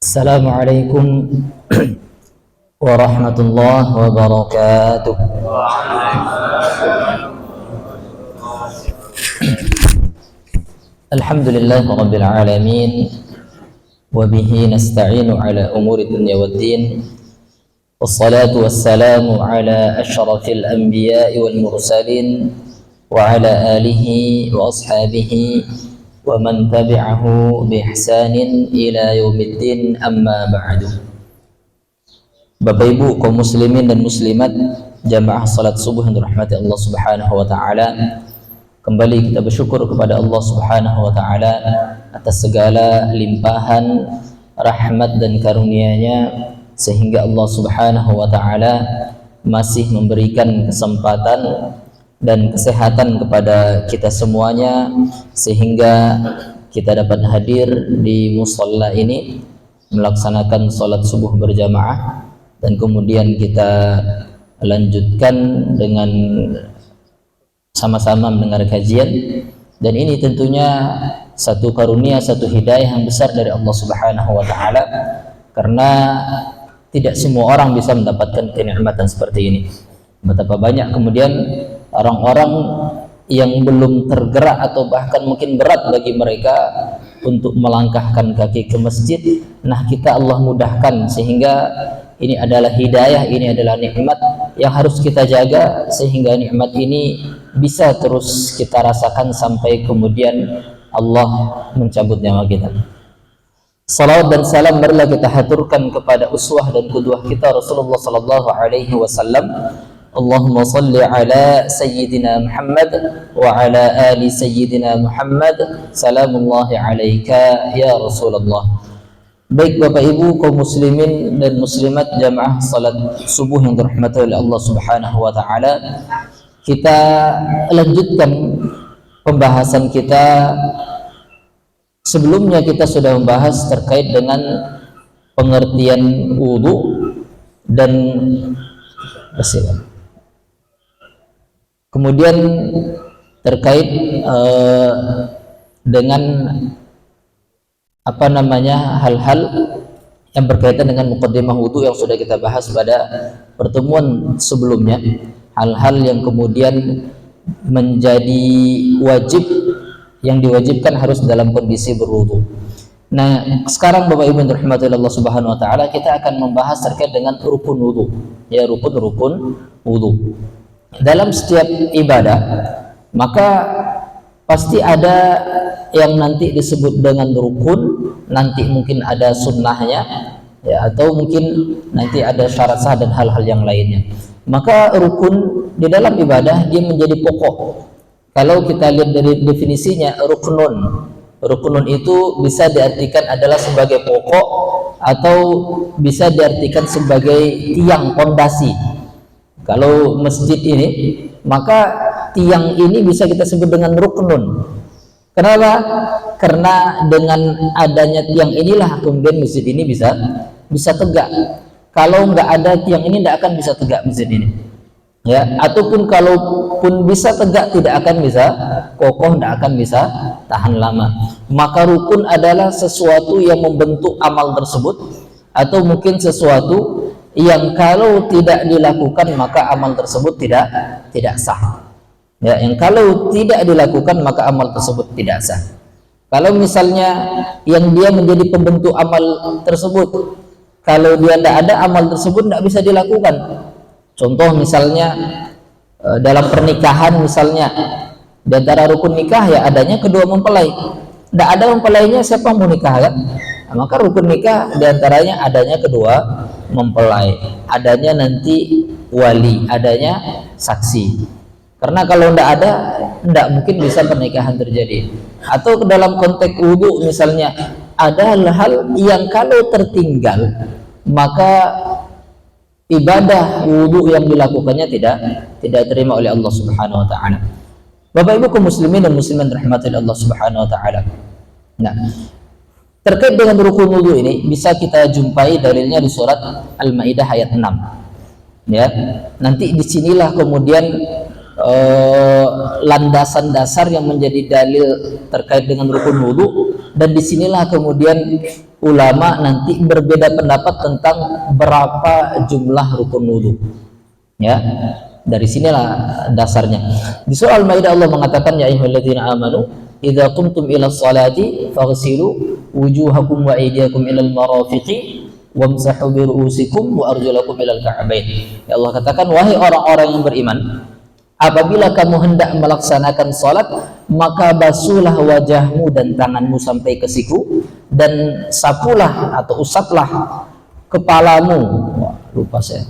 Assalamualaikum warahmatullahi wabarakatuh. Alhamdulillahi rabbil alamin, wa bihi nasta'inu ala umuri dunya waddin, wassalatu wassalamu ala asyrafil anbiya'i wal mursalin wa ala alihi wa ashabihi wa man tabi'ahu bi ihsanin ila yaumiddin, amma ba'du. Bapak Ibu kaum muslimin dan muslimat jamaah salat subuh yang dirahmati Allah Subhanahu wa taala, kembali kita bersyukur kepada Allah Subhanahu wa taala atas segala limpahan rahmat dan karunia-Nya, sehingga Allah Subhanahu wa taala masih memberikan kesempatan dan kesehatan kepada kita semuanya, sehingga kita dapat hadir di musalla ini melaksanakan salat subuh berjamaah, dan kemudian kita lanjutkan dengan sama-sama mendengar kajian. Dan ini tentunya satu karunia, satu hidayah yang besar dari Allah Subhanahu wa taala, karena tidak semua orang bisa mendapatkan kenikmatan seperti ini. Betapa banyak kemudian orang-orang yang belum tergerak atau bahkan mungkin berat bagi mereka untuk melangkahkan kaki ke masjid. Nah, kita Allah mudahkan, sehingga ini adalah hidayah, ini adalah nikmat yang harus kita jaga, sehingga nikmat ini bisa terus kita rasakan sampai kemudian Allah mencabut nyawa kita. Salawat dan salam marilah kita haturkan kepada uswah dan qudwah kita Rasulullah sallallahu alaihi wasallam. Allahumma salli ala sayyidina Muhammad wa ala ali sayyidina Muhammad. Salamullahi alaika ya Rasulullah. Baik Bapak Ibu kaum muslimin dan muslimat jamaah salat subuh yang dirahmati oleh Allah Subhanahu wa taala, kita lanjutkan pembahasan kita. Sebelumnya kita sudah membahas terkait dengan pengertian wudu dan kemudian terkait dengan hal-hal yang berkaitan dengan muqaddimah wudu yang sudah kita bahas pada pertemuan sebelumnya, hal-hal yang kemudian menjadi wajib, yang diwajibkan harus dalam kondisi berwudu. Nah, sekarang Bapak Ibu yang dirahmati Allah Subhanahu wa taala, kita akan membahas terkait dengan rukun wudu. Ya, rukun wudu. Dalam setiap ibadah, maka pasti ada yang nanti disebut dengan rukun, nanti mungkin ada sunnahnya, ya, atau mungkin nanti ada syarat sah dan hal-hal yang lainnya. Maka rukun di dalam ibadah dia menjadi pokok. Kalau kita lihat dari definisinya, ruknun itu bisa diartikan adalah sebagai pokok, atau bisa diartikan sebagai tiang pondasi. Kalau masjid ini, maka tiang ini bisa kita sebut dengan ruknun. Kenapa? Karena dengan adanya tiang inilah kemudian masjid ini bisa tegak. Kalau nggak ada tiang ini, tidak akan bisa tegak masjid ini. Ya, ataupun kalaupun bisa tegak, tidak akan bisa kokoh, tidak akan bisa tahan lama. Maka rukun adalah sesuatu yang membentuk amal tersebut, atau mungkin sesuatu yang kalau tidak dilakukan maka amal tersebut tidak sah. Ya, yang kalau tidak dilakukan maka amal tersebut tidak sah. Kalau misalnya yang dia menjadi pembentuk amal tersebut, kalau dia tidak ada, amal tersebut tidak bisa dilakukan. Contoh misalnya dalam pernikahan, misalnya di antara rukun nikah ya adanya kedua mempelai. Tidak ada mempelainya, siapa mau nikah kan? Nah, maka rukun nikah di antaranya adanya kedua mempelai, adanya nanti wali, adanya saksi. Karena kalau tidak ada, tidak mungkin bisa pernikahan terjadi. Atau dalam konteks wudu misalnya, ada hal yang kalau tertinggal maka ibadah wudu yang dilakukannya tidak terima oleh Allah Subhanahu wa taala. Bapak Ibu kaum muslimin dan muslimat rahmati Allah Subhanahu wa taala. Nah, terkait dengan rukun wudu ini bisa kita jumpai dalilnya di surat Al-Maidah ayat 6. Ya, nanti disinilah kemudian landasan dasar yang menjadi dalil terkait dengan rukun wudu, dan disinilah kemudian ulama nanti berbeda pendapat tentang berapa jumlah rukun wudu. Ya, dari sinilah dasarnya. Di surah Al-Maidah Allah mengatakan, ya ayyuhalladzina amanu idza qumtum ila sholati faghsilu wujuhakum wa aydiyakum ila al-marafiqi wamsahu bi ru'usikum wa arjulakum ila al-ka'bain. Ya Allah katakan, wahai orang-orang yang beriman, apabila kamu hendak melaksanakan salat, maka basuhlah wajahmu dan tanganmu sampai ke siku, dan sapulah atau usaplah kepalamu. Wah, lupa saya.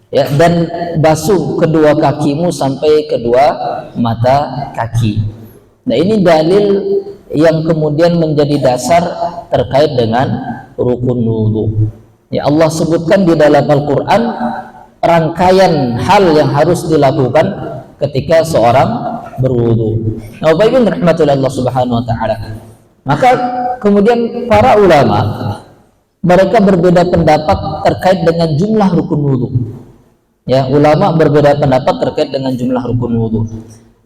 Ya, dan basuh kedua kakimu sampai kedua mata kaki. Nah, ini dalil yang kemudian menjadi dasar terkait dengan rukun wudu. Ya, Allah sebutkan di dalam Al-Quran rangkaian hal yang harus dilakukan ketika seorang berwudu. Nah, Bapak Ibu rahmatullahi Allah Subhanahu wa taala. Maka kemudian para ulama mereka berbeda pendapat terkait dengan jumlah rukun wudu. Ya, ulama berbeda pendapat terkait dengan jumlah rukun wudu.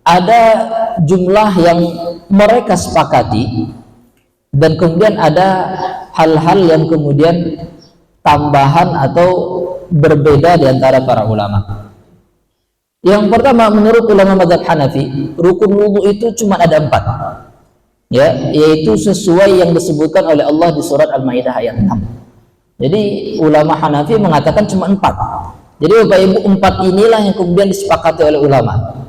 Ada jumlah yang mereka sepakati, dan kemudian ada hal-hal yang kemudian tambahan atau berbeda di antara para ulama. Yang pertama, menurut ulama mazhab Hanafi, rukun wudu itu cuma ada 4. Ya, yaitu sesuai yang disebutkan oleh Allah di surat Al-Maidah ayat 6. Jadi ulama Hanafi mengatakan cuma 4. Jadi Bapak Ibu, 4 inilah yang kemudian disepakati oleh ulama.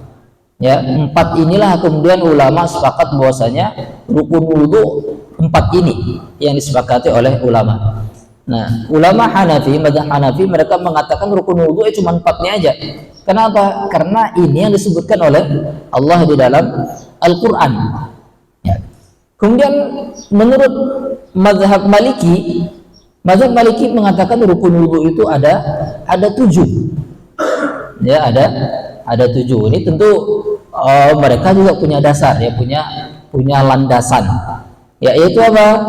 Ya, 4 inilah kemudian ulama sepakat bahwasanya rukun wudu 4 ini yang disepakati oleh ulama. Nah, ulama Hanafi, mazhab Hanafi, mereka mengatakan rukun wudu cuma 4-nya aja. Kenapa? Karena ini yang disebutkan oleh Allah di dalam Al-Quran. Ya. Kemudian menurut mazhab Maliki, mazhab Maliki mengatakan rukun wudu itu ada 7. Ya, ada 7. Ini tentu mereka juga punya dasar, ya, punya landasan. Ya, yaitu apa?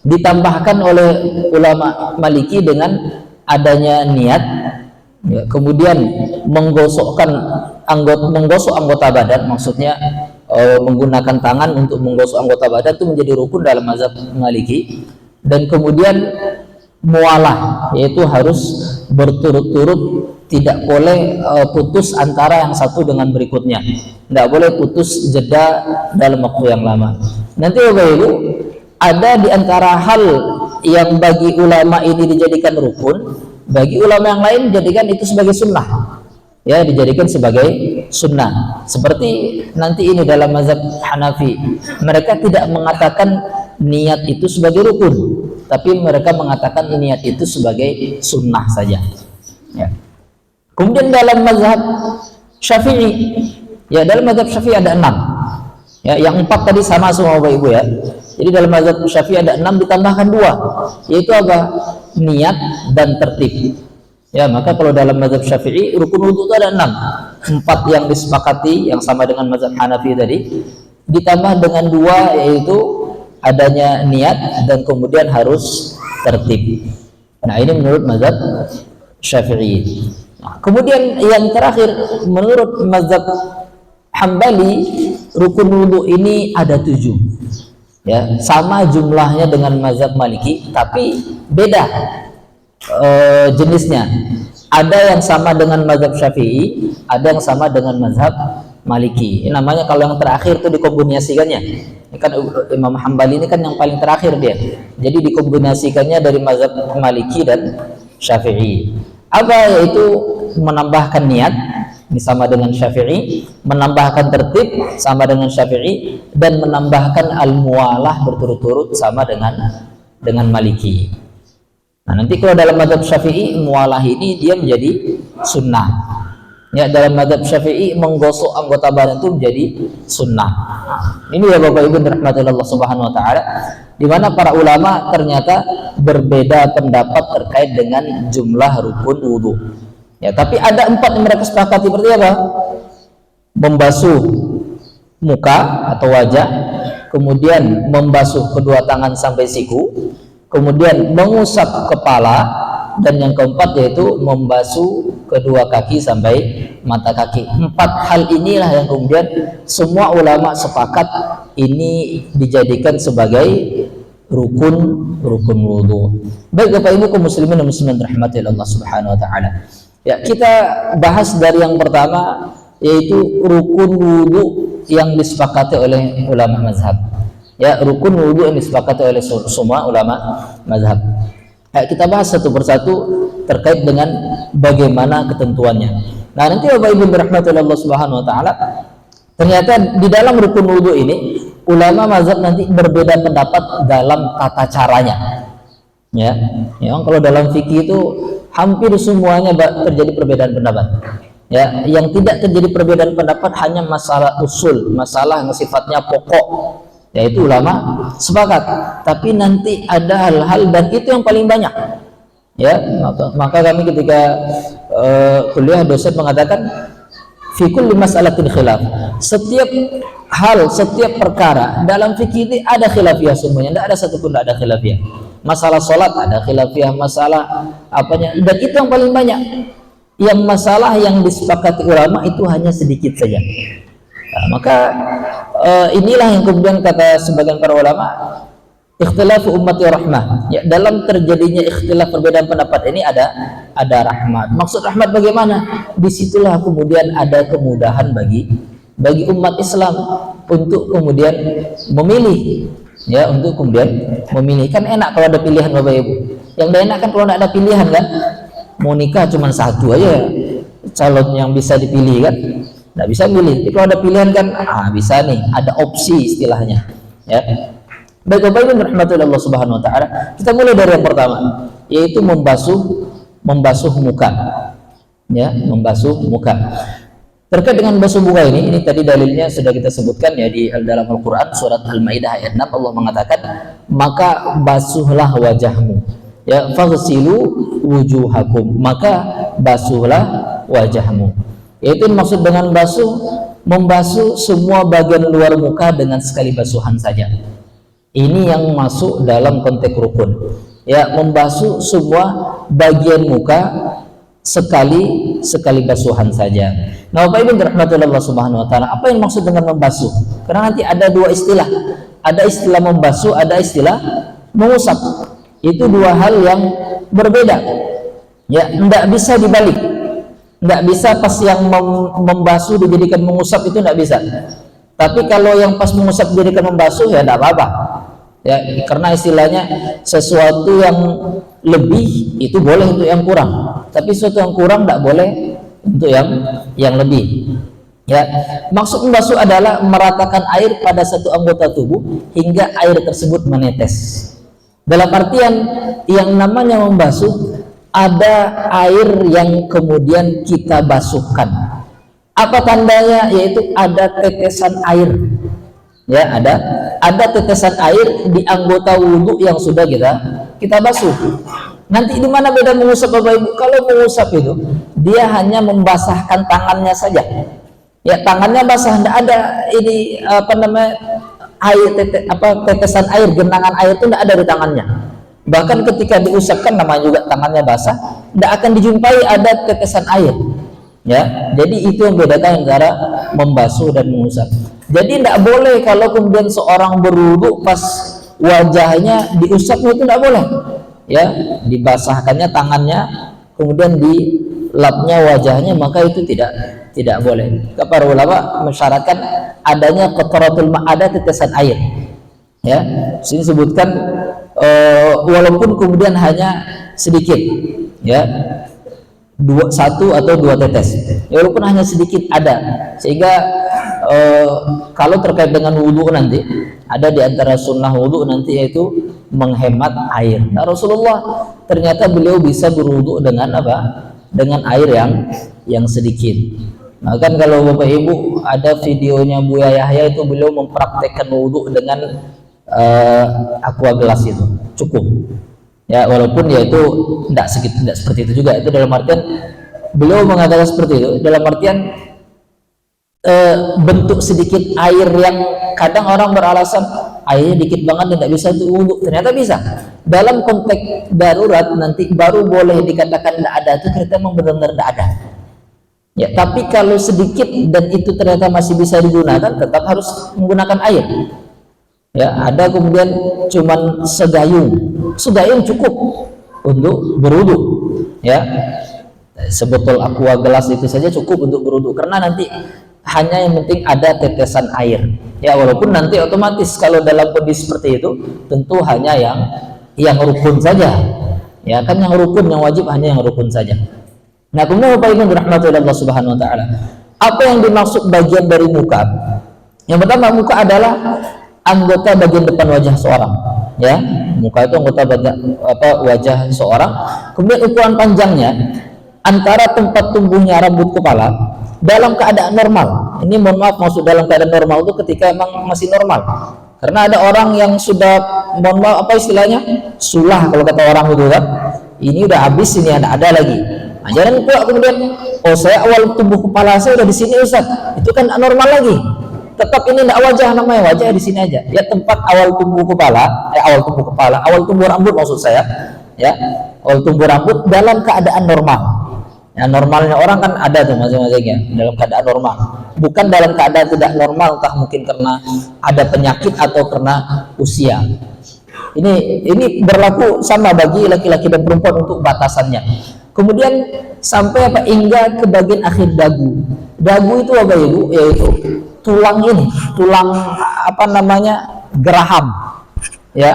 Ditambahkan oleh ulama Maliki dengan adanya niat, ya, kemudian menggosok anggota badan, maksudnya menggunakan tangan untuk menggosok anggota badan itu menjadi rukun dalam mazhab Maliki. Dan kemudian mualah, yaitu harus berturut-turut, tidak boleh putus antara yang satu dengan berikutnya, tidak boleh putus jeda dalam waktu yang lama. Nanti Bapak Ibu, ada di antara hal yang bagi ulama ini dijadikan rukun, bagi ulama yang lain dijadikan itu sebagai sunnah. Ya, dijadikan sebagai sunnah. Seperti nanti ini dalam mazhab Hanafi, mereka tidak mengatakan niat itu sebagai rukun, tapi mereka mengatakan niat itu sebagai sunnah saja. Ya. Kemudian dalam mazhab Syafi'i, ya, dalam mazhab Syafi'i ada 6. Ya, yang 4 tadi sama semua Bapak Ibu, ya. Jadi dalam mazhab Syafi'i ada 6 ditambahkan 2, yaitu apa? Niat dan tertib. Ya, maka kalau dalam mazhab Syafi'i rukun wudu itu ada 6. 4 yang disepakati yang sama dengan mazhab Hanafi tadi, ditambah dengan 2 yaitu adanya niat dan kemudian harus tertib. Nah, ini menurut mazhab Syafi'i. Nah, kemudian yang terakhir menurut mazhab Hambali, rukun wudu ini ada 7. Ya, sama jumlahnya dengan mazhab Maliki, tapi beda jenisnya. Ada yang sama dengan mazhab Syafi'i, ada yang sama dengan mazhab Maliki. Ini namanya kalau yang terakhir itu dikombinasikannya. Ini kan Imam Hambali ini kan yang paling terakhir dia. Jadi dikombinasikannya dari mazhab Maliki dan Syafi'i. Apa? Yaitu menambahkan niat, ini sama dengan Syafi'i, menambahkan tertib sama dengan Syafi'i, dan menambahkan al-muwalah berturut-turut sama dengan Maliki. Nah, nanti kalau dalam mazhab Syafi'i, muwalah ini dia menjadi sunnah. Ya, dalam mazhab Syafi'i menggosok anggota badan itu menjadi sunnah. Ini ya Bapak Ibu rahmatullah Allah Subhanahu wa taala, di mana para ulama ternyata berbeda pendapat terkait dengan jumlah rukun wudu. Ya, tapi ada 4 yang mereka sepakati. Seperti apa? Membasuh muka atau wajah, kemudian membasuh kedua tangan sampai siku, kemudian mengusap kepala, dan yang keempat yaitu membasuh kedua kaki sampai mata kaki. 4 hal inilah yang kemudian semua ulama sepakat ini dijadikan sebagai rukun wudu. Baik Bapak Ibu kaum muslimin dan muslimat rahmati Allah Subhanahu wa taala. Ya, kita bahas dari yang pertama yaitu rukun wudu yang disepakati oleh ulama mazhab. Ya, rukun wudu yang disepakati oleh semua ulama mazhab. Ya, kita bahas satu persatu terkait dengan bagaimana ketentuannya. Nah, nanti Bapak Ibu dirahmati Allah Subhanahu wa taala, ternyata di dalam rukun wudu ini ulama mazhab nanti berbeda pendapat dalam tata caranya. Ya, kalau dalam fikih itu hampir semuanya terjadi perbedaan pendapat. Ya, yang tidak terjadi perbedaan pendapat hanya masalah usul, masalah yang sifatnya pokok, yaitu ulama sepakat. Tapi nanti ada hal-hal, dan itu yang paling banyak. Ya, maka kami ketika kuliah, dosen mengatakan fi kulli mas'alatin khilaf. Setiap hal, setiap perkara dalam fikih ini ada khilafiyah semuanya, tidak ada satupun tidak ada khilafiyah. Masalah sholat ada khilafiyah, masalah apanya, dan itu yang paling banyak. Yang masalah yang disepakati ulama itu hanya sedikit saja. Nah, maka inilah yang kemudian kata sebagian para ulama, ikhtilafu ummati rahmah. Ya, dalam terjadinya ikhtilaf perbedaan pendapat ini ada rahmat. Maksud rahmat bagaimana? Disitulah kemudian ada kemudahan bagi umat Islam untuk kemudian memilih. Ya, untuk kemudian memilih. Kan enak kalau ada pilihan Bapak Ibu. Yang tidak enak kan kalau tidak ada pilihan kan? Mau nikah cuma satu aja calon yang bisa dipilih kan? Tidak bisa pilih. Tapi kalau ada pilihan kan, bisa nih, ada opsi istilahnya. Ya. Baik Bapak Ibu rahmatullahi Allah Subhanahu wa taala, kita mulai dari yang pertama, yaitu membasuh muka. Ya, membasuh muka. Terkait dengan basuh muka ini tadi dalilnya sudah kita sebutkan ya di dalam Al-Qur'an surat Al-Maidah ayat 6, Allah mengatakan, "Maka basuhlah wajahmu." Ya, faghsilu wujuhakum, maka basuhlah wajahmu. Yaitu maksud dengan membasuh semua bagian luar muka dengan sekali basuhan saja. Ini yang masuk dalam konteks rukun. Ya, membasuh semua bagian muka sekali basuhan saja. Nah, Bapak Ibu dirahmati Allah Subhanahu wa taala, apa yang maksud dengan membasuh? Karena nanti ada dua istilah. Ada istilah membasuh, ada istilah mengusap. Itu dua hal yang berbeda. Ya, tidak bisa dibalik. Tidak bisa pas yang membasuh dijadikan mengusap, itu tidak bisa. Tapi kalau yang pas mengusap dijadikan membasuh, ya tidak apa-apa. Ya, karena istilahnya sesuatu yang lebih itu boleh untuk yang kurang, tapi sesuatu yang kurang tidak boleh untuk yang lebih. Ya, maksud membasuh adalah meratakan air pada satu anggota tubuh hingga air tersebut menetes. Dalam artian yang namanya membasuh, ada air yang kemudian kita basuhkan. Apa tandanya? Yaitu ada tetesan air. Ya, ada tetesan air di anggota wudhu yang sudah kita basuh. Nanti di mana beda mengusap Bapak Ibu? Kalau mengusap itu dia hanya membasahkan tangannya saja. Ya, tangannya basah, tidak ada ini air tetesan air, genangan air itu tidak ada di tangannya. Bahkan ketika diusapkan, namanya juga tangannya basah, tidak akan dijumpai ada tetesan air. Ya, jadi itu yang membedakan antara membasuh dan mengusap. Jadi tidak boleh kalau kemudian seorang berwudu pas wajahnya diusapnya, itu tidak boleh. Ya, dibasahkannya tangannya, kemudian dilapnya wajahnya, maka itu tidak boleh. Para ulama mensyaratkan adanya qatratul ma', ada tetesan air. Ya, sini sebutkan walaupun kemudian hanya sedikit, ya, satu atau dua tetes, ya, walaupun hanya sedikit ada, sehingga kalau terkait dengan wudhu nanti ada di antara sunnah wudhu nanti yaitu menghemat air. Nah, Rasulullah ternyata beliau bisa berwudhu dengan apa? Dengan air yang sedikit. Nah, kan kalau Bapak Ibu ada videonya Buya Yahya, itu beliau mempraktekkan wudhu dengan aqua gelas, itu cukup. Ya, walaupun ya itu tidak seperti itu juga. Itu dalam artian beliau mengatakan seperti itu dalam artian bentuk sedikit air yang kadang orang beralasan airnya dikit banget tidak bisa untuk wudhu, ternyata bisa. Dalam konteks darurat nanti baru boleh dikatakan tidak ada, itu ternyata memang benar-benar tidak ada. Ya, tapi kalau sedikit dan itu ternyata masih bisa digunakan, tetap harus menggunakan air. Ya, ada kemudian cuman segayung cukup untuk berwudu. Ya, sebotol aqua gelas itu saja cukup untuk berwudu, karena nanti hanya yang penting ada tetesan air. Ya, walaupun nanti otomatis kalau dalam kondisi seperti itu tentu hanya yang rukun saja. Ya, kan yang rukun, yang wajib hanya yang rukun saja. Nah, kemudian Bapak Ibu rahmatullah Allah Subhanahu wa taala. Apa yang dimaksud bagian dari muka? Yang pertama, muka adalah anggota bagian depan wajah seorang. Ya, muka itu anggota wajah seorang. Kemudian ukuran panjangnya antara tempat tumbuhnya rambut kepala dalam keadaan normal. Ini mohon maaf, maksud dalam keadaan normal itu ketika emang masih normal. Karena ada orang yang sudah, mohon maaf, apa istilahnya, sulah kalau kata orang itu kan. Ini udah habis, ini ada lagi. Nah, jangan kuat kemudian, oh saya awal tumbuh kepala saya udah di sini Ustaz. Itu kan normal lagi. Tetap ini tidak wajah, namanya wajah di sini aja. Ya, tempat awal tumbuh kepala, awal tumbuh rambut maksud saya. Ya, awal tumbuh rambut dalam keadaan normal. Ya, normalnya orang kan ada tuh masing-masingnya dalam keadaan normal. Bukan dalam keadaan tidak normal, entah mungkin karena ada penyakit atau karena usia. Ini berlaku sama bagi laki-laki dan perempuan untuk batasannya. Kemudian sampai hingga ke bagian akhir dagu. Dagu itu apa Ibu? Yaitu tulang geraham. Ya,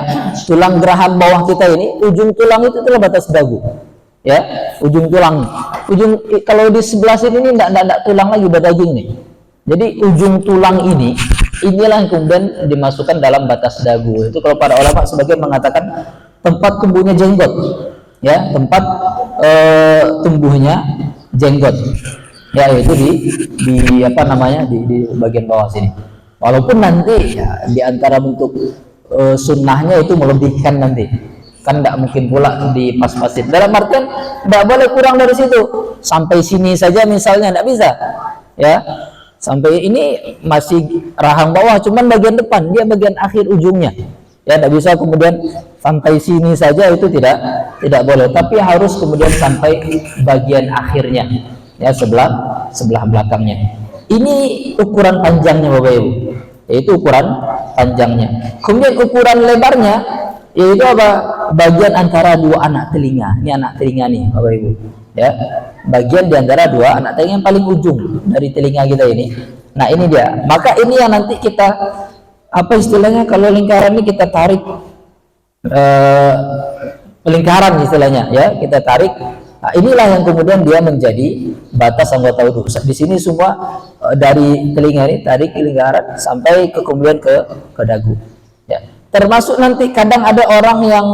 tulang geraham bawah kita ini, ujung tulang itu adalah batas dagu. Ya, ujung tulang. Kalau di sebelah sini ini enggak tulang lagi, udah daging nih. Jadi ujung tulang inilah yang kemudian dimasukkan dalam batas dagu. Itu kalau para ulama sebagian mengatakan tempat tumbuhnya jenggot. Ya, tempat tumbuhnya jenggot. Ya, itu di bagian bawah sini. Walaupun nanti ya, di antara bentuk sunnahnya itu melebihkan nanti. Kan tidak mungkin pula dipas-pasin. Dalam artian tidak boleh kurang dari situ. Sampai sini saja misalnya tidak bisa. Ya, sampai ini masih rahang bawah, cuman bagian depan, dia bagian akhir ujungnya. Ya, tidak bisa kemudian sampai sini saja, itu tidak boleh. Tapi harus kemudian sampai bagian akhirnya. Ya, sebelah belakangnya. Ini ukuran panjangnya Bapak Ibu. Yaitu ukuran panjangnya. Kemudian ukuran lebarnya yaitu apa? Bagian antara dua anak telinga. Ini anak telinga nih Bapak Ibu. Ya, bagian di antara dua anak telinga yang paling ujung dari telinga kita ini. Nah, ini dia. Maka ini yang nanti kita, apa istilahnya, kalau lingkaran ini kita tarik, lingkaran istilahnya, ya kita tarik. Nah, inilah yang kemudian dia menjadi batas anggota wudu. Di sini semua dari telinga ini tarik lingkaran sampai kemudian ke dagu. Ya. Termasuk nanti kadang ada orang yang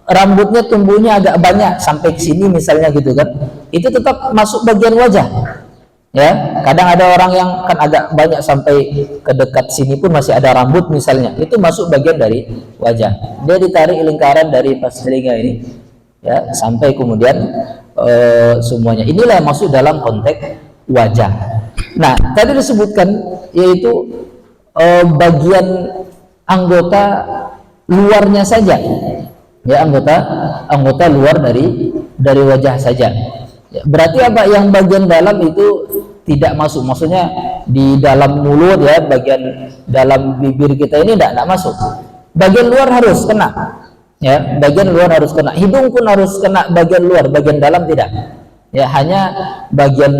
rambutnya tumbuhnya agak banyak sampai ke sini misalnya gitu kan. Itu tetap masuk bagian wajah. Ya, kadang ada orang yang kan agak banyak sampai ke dekat sini pun masih ada rambut misalnya. Itu masuk bagian dari wajah. Dia ditarik lingkaran dari pas telinga ini, ya, sampai kemudian semuanya. Inilah yang masuk dalam konteks wajah. Nah, tadi disebutkan yaitu bagian anggota luarnya saja. Ya, anggota luar dari wajah saja. Ya, berarti apa? Yang bagian dalam itu tidak masuk, maksudnya di dalam mulut, ya, bagian dalam bibir kita ini tidak masuk. Bagian luar harus kena, ya, bagian luar harus kena. Hidung pun harus kena bagian luar, bagian dalam tidak. Ya, hanya bagian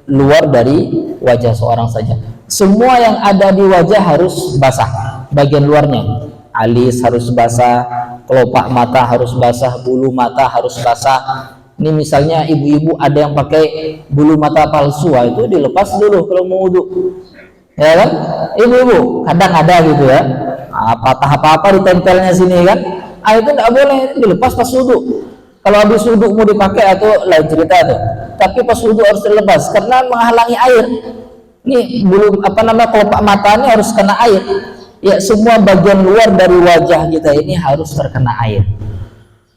luar dari wajah seorang saja. Semua yang ada di wajah harus basah, bagian luarnya. Alis harus basah, kelopak mata harus basah, bulu mata harus basah. Ini misalnya ibu-ibu ada yang pakai bulu mata palsu, itu dilepas dulu kalau mau wudu. Ya kan? Ibu-ibu kadang ada gitu ya. Patah apa-apa ditempelnya sini kan. Itu tidak boleh, dilepas pas wudu. Kalau habis wudu mau dipakai atau lain cerita tuh. Tapi pas wudu harus dilepas karena menghalangi air. Ini bulu kelopak mata ini harus kena air. Ya, semua bagian luar dari wajah kita ini harus terkena air.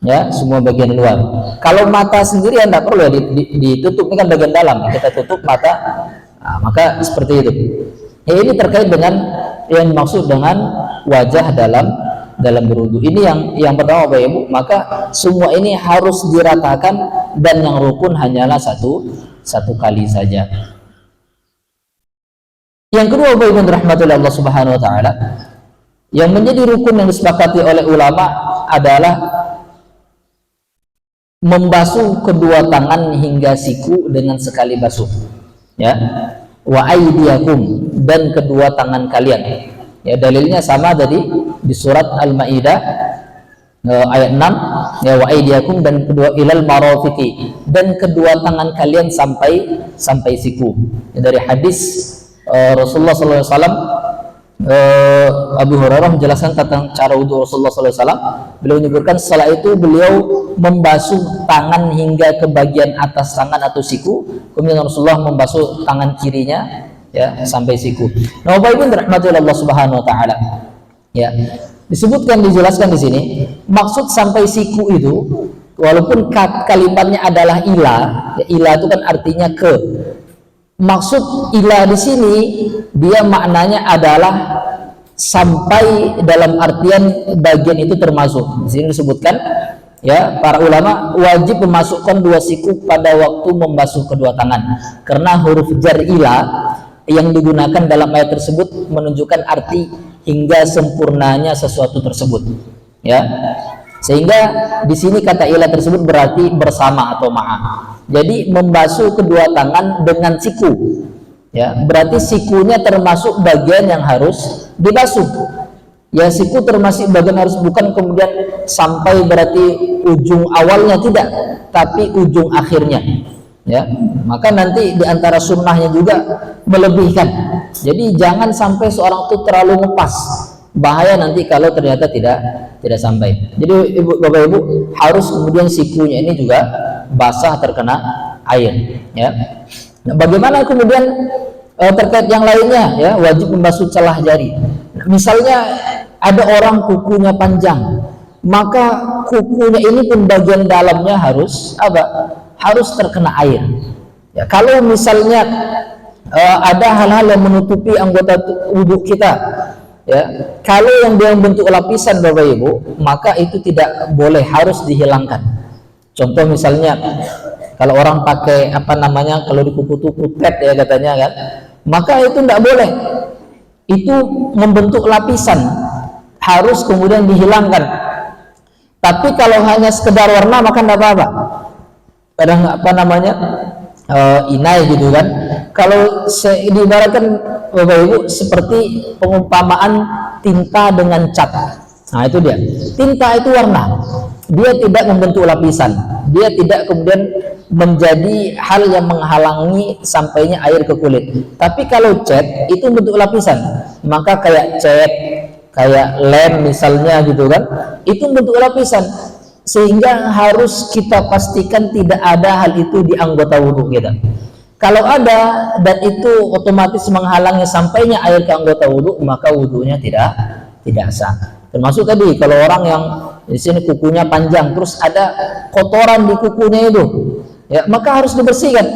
Ya, semua bagian luar. Kalau mata sendiri tidak perlu ya ditutup, ini kan bagian dalam, kita tutup mata. Nah, maka seperti itu. Ya, ini terkait dengan yang maksud dengan wajah dalam berwudu. Ini yang pertama Bapak Ibu. Maka semua ini harus diratakan dan yang rukun hanyalah satu kali saja. Yang kedua Bapak Ibu rahmatullahi Allah Subhanahu wa taala, Yang menjadi rukun yang disepakati oleh ulama adalah membasuh kedua tangan hingga siku dengan sekali basuh, ya. Wa aydiyakum, dan kedua tangan kalian. Ya, dalilnya sama tadi di surat Al-Maidah ayat 6, ya, wa aydiyakum, dan kedua ilal marafiqi, dan kedua tangan kalian sampai siku. Ya, dari hadis Rasulullah SAW, Abu Hurairah menjelaskan tentang cara wudhu Rasulullah SAW. Beliau menyebutkan setelah itu beliau membasuh tangan hingga ke bagian atas tangan atau siku, kemudian Rasulullah membasuh tangan kirinya, ya, sampai siku. Nah, Bapak Ibu dirahmati Allah Subhanahu Wa Taala, ya, disebutkan, dijelaskan di sini maksud sampai siku itu, walaupun kalimatnya adalah ila, ya, ila itu kan artinya ke. Maksud ila di sini dia maknanya adalah sampai, dalam artian bagian itu termasuk. Di sini disebutkan, ya, para ulama wajib memasukkan dua siku pada waktu membasuh kedua tangan, karena huruf jar ila yang digunakan dalam ayat tersebut menunjukkan arti hingga sempurnanya sesuatu tersebut, ya. Sehingga di sini kata ila tersebut berarti bersama atau ma'a. Jadi membasuh kedua tangan dengan siku, ya, berarti sikunya termasuk bagian yang harus dibasuh. Ya, siku termasuk bagian harus, bukan kemudian sampai berarti ujung awalnya, tidak, tapi ujung akhirnya. Ya, maka nanti diantara sunnahnya juga melebihkan. Jadi jangan sampai seorang itu terlalu ngepas, bahaya nanti kalau ternyata tidak sampai. Jadi Bapak Ibu harus kemudian sikunya ini juga basah terkena air, ya. Nah, bagaimana kemudian terkait yang lainnya, ya, wajib membasuh celah jari. Misalnya ada orang kukunya panjang, maka kukunya ini pun bagian dalamnya harus apa? Harus terkena air. Ya, kalau misalnya ada hal-hal yang menutupi anggota wudhu kita, ya, kalau yang dia bentuk lapisan Bapak Ibu, maka itu tidak boleh, harus dihilangkan. Contoh misalnya kalau orang pakai apa namanya, kalau di kuku itu kutet, ya, katanya kan, maka itu tidak boleh. Itu membentuk lapisan, harus kemudian dihilangkan. Tapi kalau hanya sekedar warna maka tidak apa-apa. Kadang apa namanya inai gitu kan. Kalau diibaratkan Bapak Ibu seperti pengumpamaan tinta dengan cat. Nah, itu dia. Tinta itu warna. Dia tidak membentuk lapisan. Dia tidak kemudian menjadi hal yang menghalangi sampainya air ke kulit. Tapi kalau cat itu bentuk lapisan, maka kayak cat, kayak lem misalnya gitu kan, itu bentuk lapisan. Sehingga harus kita pastikan tidak ada hal itu di anggota wudhu kita. Kalau ada dan itu otomatis menghalangi sampainya air ke anggota wudhu, maka wudhunya tidak sah. Termasuk tadi kalau orang yang di sini kukunya panjang, terus ada kotoran di kukunya itu, ya, maka harus dibersihkan,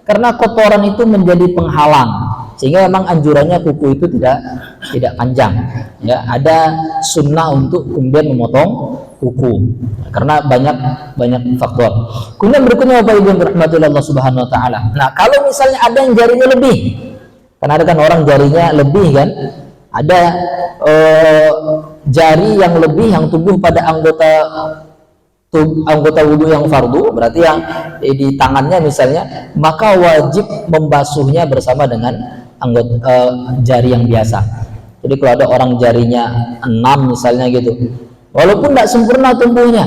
karena kotoran itu menjadi penghalang, sehingga memang anjurannya kuku itu tidak panjang. Ya, ada sunnah untuk kemudian memotong kuku, karena banyak faktor. Kemudian berikutnya Bapak Ibu yang dirahmati Allah Subhanahu Wa Taala. Nah, kalau misalnya ada yang jarinya lebih, kan ada kan orang jarinya lebih kan, ada jari yang lebih yang tumbuh pada anggota wudhu yang fardu, berarti yang di tangannya misalnya, maka wajib membasuhnya bersama dengan anggota jari yang biasa. Jadi kalau ada orang jarinya 6 misalnya gitu, walaupun tidak sempurna tumbuhnya,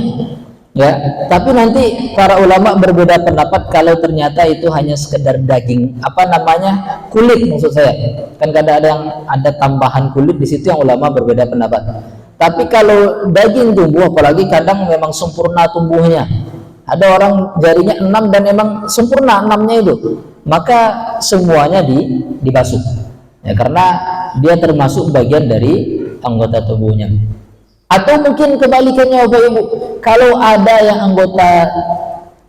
ya, tapi nanti para ulama berbeda pendapat kalau ternyata itu hanya sekedar daging, apa namanya, kulit maksud saya. Kan kadang-kadang ada tambahan kulit di situ yang ulama berbeda pendapat. Tapi kalau daging tumbuh, apalagi kadang memang sempurna tumbuhnya, ada orang jarinya 6 dan memang sempurna 6-nya itu, maka semuanya dibasuh, ya, karena dia termasuk bagian dari anggota tubuhnya. Atau mungkin kebalikannya Bapak Ibu, kalau ada yang anggota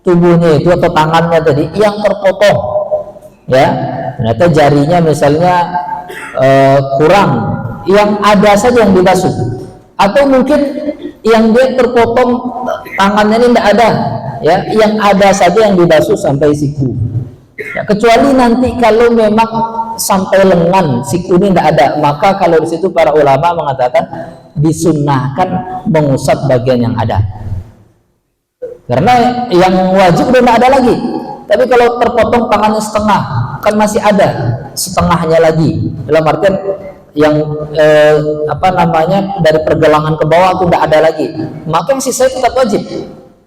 tubuhnya itu atau tangannya tadi yang terpotong, ya, ternyata jarinya misalnya kurang, yang ada saja yang dibasuh. Atau mungkin yang dia terpotong tangannya ini tidak ada, ya, yang ada saja yang dibasuh sampai siku. Ya, kecuali nanti kalau memang sampai lengan, siku ini tidak ada, maka kalau di situ para ulama mengatakan disunnahkan mengusap bagian yang ada, karena yang wajib udah tidak ada lagi. Tapi kalau terpotong tangannya setengah, kan masih ada setengahnya lagi, dalam artian yang dari pergelangan ke bawah itu tidak ada lagi, maka yang sisa tetap wajib,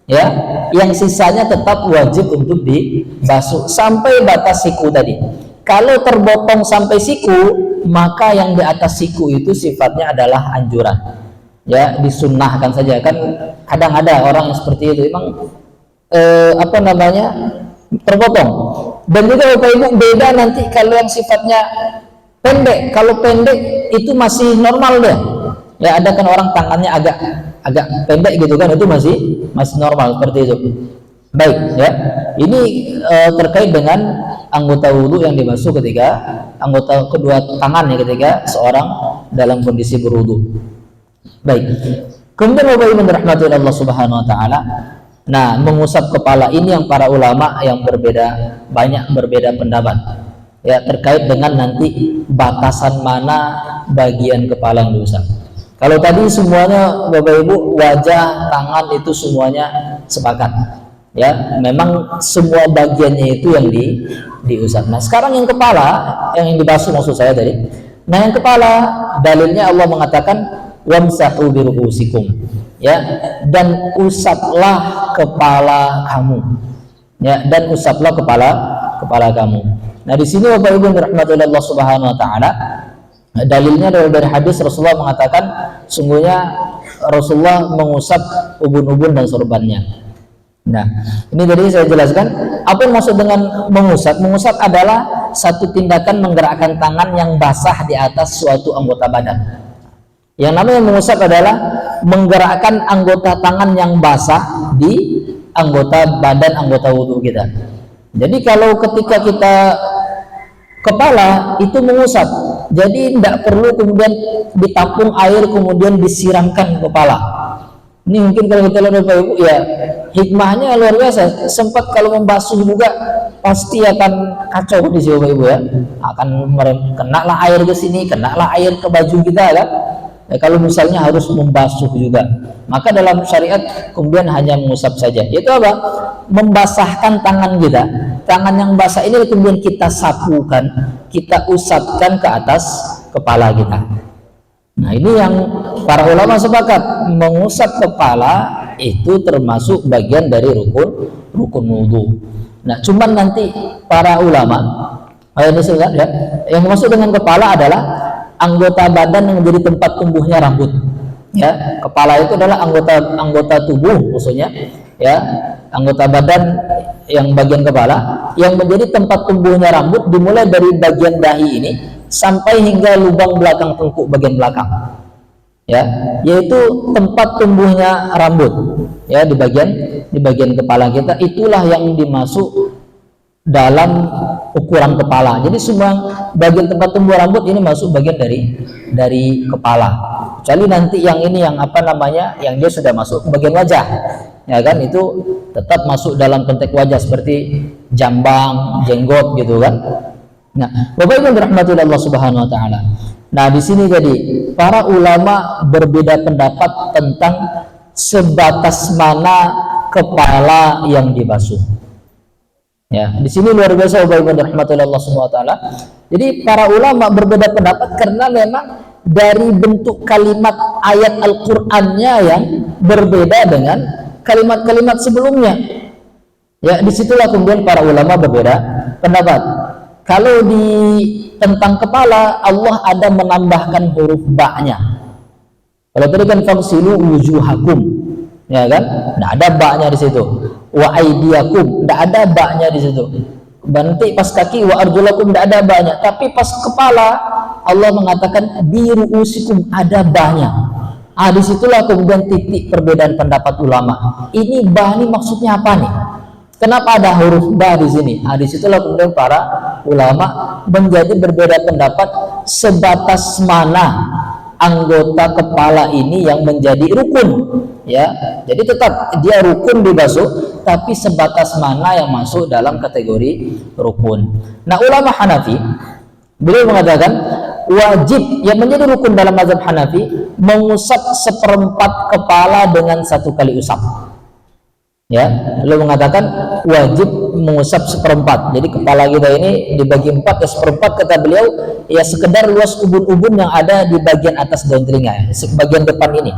ya, yang sisanya tetap wajib untuk dibasuh sampai batas siku tadi. Kalau terbotong sampai siku, maka yang di atas siku itu sifatnya adalah anjuran, ya, disunnahkan saja. Kan kadang ada orang yang seperti itu, memang terpotong. Dan juga Bapak Ibu beda nanti kalau yang sifatnya pendek. Kalau pendek itu masih normal deh, ya, ada kan orang tangannya agak pendek gitu kan, itu masih normal seperti itu. Baik, ya, ini terkait dengan anggota wudhu yang dibasuh ketika anggota kedua tangannya ketika seorang dalam kondisi berwudhu. Baik, kemudian Bapak Ibu dirahmati Allah Subhanahu Wa Taala. Nah, mengusap kepala ini yang para ulama yang banyak berbeda pendapat, ya, terkait dengan nanti batasan mana bagian kepala yang diusap. Kalau tadi semuanya Bapak Ibu, wajah, tangan itu semuanya sepakat, ya, memang semua bagiannya itu yang diusap. Nah, sekarang yang kepala yang dibasuh maksud saya tadi. Nah, yang kepala dalilnya Allah mengatakan wamsahu biru'usikum, ya, dan usaplah kepala kamu, ya, dan usaplah kepala kamu. Nah, di sini Bapak Ibu dirahmati Allah Subhanahu Wa Taala, dalilnya dari hadis Rasulullah mengatakan sungguhnya Rasulullah mengusap ubun-ubun dan sorbannya. Nah, ini tadi saya jelaskan apa yang maksud dengan mengusap. Mengusap adalah satu tindakan menggerakkan tangan yang basah di atas suatu anggota badan. Yang namanya mengusap adalah menggerakkan anggota tangan yang basah di anggota badan, anggota wudhu kita. Jadi kalau ketika kita kepala itu mengusap, jadi tidak perlu kemudian ditampung air kemudian disiramkan kepala. Ini mungkin kalau kita lihat Bapak Ibu, ya, hikmahnya luar biasa. Sempat kalau membasuh juga pasti akan kacau di sini Bapak Ibu, ya, akan kena lah air ke sini, kena lah air ke baju kita, kan. Ya, kalau misalnya harus membasuh juga, maka dalam syariat kemudian hanya mengusap saja. Itu apa? Membasahkan tangan kita. Tangan yang basah ini kemudian kita sapukan, kita usapkan ke atas kepala kita. Nah, ini yang para ulama sepakat, mengusap kepala itu termasuk bagian dari rukun wudhu. Nah, cuman nanti para ulama ya, yang maksud dengan kepala adalah anggota badan yang menjadi tempat tumbuhnya rambut, ya. Kepala itu adalah anggota tubuh maksudnya, ya, anggota badan yang bagian kepala yang menjadi tempat tumbuhnya rambut, dimulai dari bagian dahi ini sampai hingga lubang belakang tengkuk bagian belakang, ya, yaitu tempat tumbuhnya rambut, ya, di bagian kepala kita. Itulah yang dimasuk dalam ukuran kepala. Jadi semua bagian tempat tumbuh rambut ini masuk bagian dari kepala. Kecuali nanti yang ini yang yang dia sudah masuk ke bagian wajah, ya kan, itu tetap masuk dalam konteks wajah seperti jambang, jenggot gitu kan. Nah, Bapak Ibu dirahmati Allah Subhanahu Wa Taala. Nah, di sini jadi para ulama berbeda pendapat tentang sebatas mana kepala yang dibasuh. Ya, di sini luar biasa Bapak Ibu dirahmati Allah Subhanahu Wa Taala. Jadi para ulama berbeda pendapat karena memang dari bentuk kalimat ayat Al-Qur'annya yang berbeda dengan kalimat-kalimat sebelumnya. Ya, disitulah kemudian para ulama berbeda pendapat. Kalau di tentang kepala, Allah ada menambahkan huruf ba-nya. Kalau tadi kan fagsilu wujuhakum, ya kan? Nah, ada ba-nya di situ. Wa aidiakum, tidak ada ba-nya di situ. Nanti pas kaki wa arjulakum tidak ada ba-nya, tapi pas kepala Allah mengatakan biruusikum ada ba-nya. Ah, disitulah kemudian titik perbedaan pendapat ulama. Ini ba ini maksudnya apa nih? Kenapa ada huruf ba di sini? Ah, disitulah kemudian para ulama menjadi berbeda pendapat sebatas mana anggota kepala ini yang menjadi rukun, ya. Jadi tetap dia rukun dibasuh, tapi sebatas mana yang masuk dalam kategori rukun. Nah, ulama Hanafi Beliau mengatakan wajib yang menjadi rukun dalam mazhab Hanafi mengusap seperempat kepala dengan satu kali usap. Ya, beliau mengatakan wajib mengusap seperempat. Jadi kepala kita ini dibagi empat, ya seperempat kata beliau ya sekedar luas ubun-ubun yang ada di bagian atas daun telinga, ya, bagian depan ini.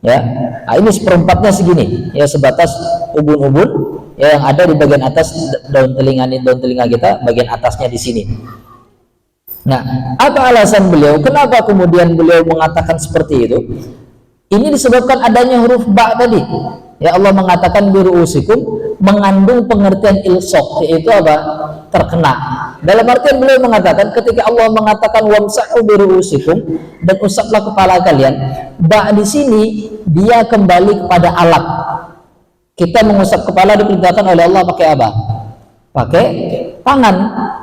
Ya, nah, ini seperempatnya segini, ya sebatas ubun-ubun ya, yang ada di bagian atas daun telinga kita, bagian atasnya di sini. Nah, apa alasan beliau? Kenapa kemudian beliau mengatakan seperti itu? Ini disebabkan adanya huruf ba tadi. Ya, Allah mengatakan biru'usikum mengandung pengertian ilsaq, yaitu apa? Terkena. Dalam artian beliau mengatakan ketika Allah mengatakan wamsahu biru'usikum dan usaplah kepala kalian, ba di sini dia kembali kepada alat. Kita mengusap kepala diperintahkan oleh Allah pakai apa? Pakai tangan.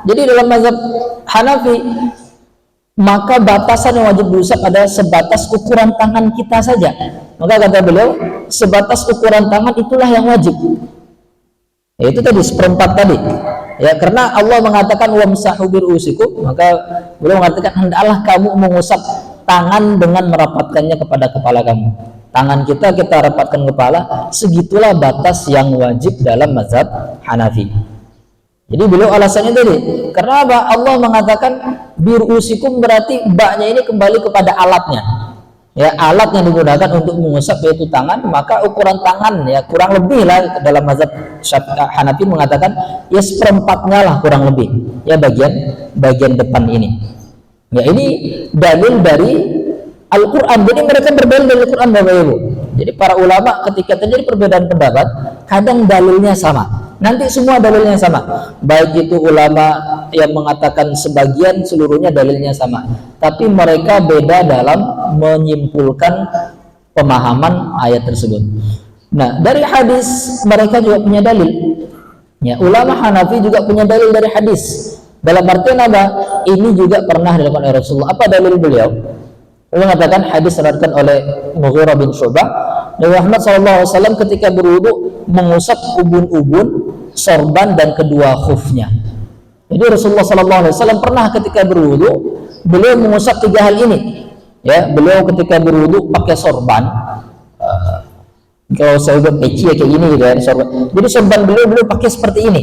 Jadi dalam mazhab Hanafi maka batasan yang wajib diusap adalah sebatas ukuran tangan kita saja. Maka kata beliau sebatas ukuran tangan itulah yang wajib. Ya, itu tadi seperempat tadi. Ya, karena Allah mengatakan wamsahu biru'usikum, maka beliau mengatakan hendaklah kamu mengusap tangan dengan merapatkannya kepada kepala kamu. Tangan kita rapatkan kepala, segitulah batas yang wajib dalam mazhab Hanafi. Jadi beliau alasannya tadi, karena apa? Allah mengatakan biru'usikum berarti baknya ini kembali kepada alatnya. Ya, alat yang digunakan untuk mengusap yaitu tangan, maka ukuran tangan ya kurang lebih lah dalam mazhab Hanafi mengatakan ya seperempatnya lah kurang lebih. Ya bagian depan ini. Ya, ini dalil dari Al-Quran. Jadi mereka berdalil dari Al-Quran, Bapak Ibu. Jadi para ulama ketika terjadi perbedaan pendapat, kadang dalilnya sama. Nanti semua dalilnya sama. Baik itu ulama yang mengatakan sebagian, seluruhnya dalilnya sama. Tapi mereka beda dalam menyimpulkan pemahaman ayat tersebut. Nah, dari hadis mereka juga punya dalil. Ya, ulama Hanafi juga punya dalil dari hadis. Dalam artian apa? Ini juga pernah dilakukan oleh Rasulullah. Apa dalil beliau? Beliau mengatakan hadis diriwayatkan oleh Mughirah bin Syu'bah, Nabi Muhammad SAW ketika berwudu mengusap ubun-ubun, sorban dan kedua khufnya. Jadi Rasulullah SAW pernah ketika berwudu beliau mengusap tiga hal ini. Ya, beliau ketika berwudu pakai sorban. Kalau saya buat peci ya kayak gini gitu ya, sorban. Jadi sorban beliau pakai seperti ini.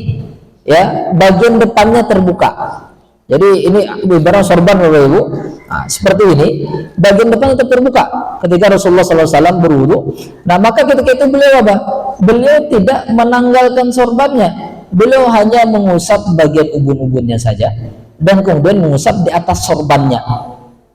Ya, bagian depannya terbuka. Jadi ini ibarat sorban Bapak Ibu. Nah, seperti ini, bagian depan tetap terbuka ketika Rasulullah SAW berwudu. Nah, maka ketika itu beliau apa? Beliau tidak menanggalkan sorbannya. Beliau hanya mengusap bagian ubun-ubunnya saja dan kemudian mengusap di atas sorbannya.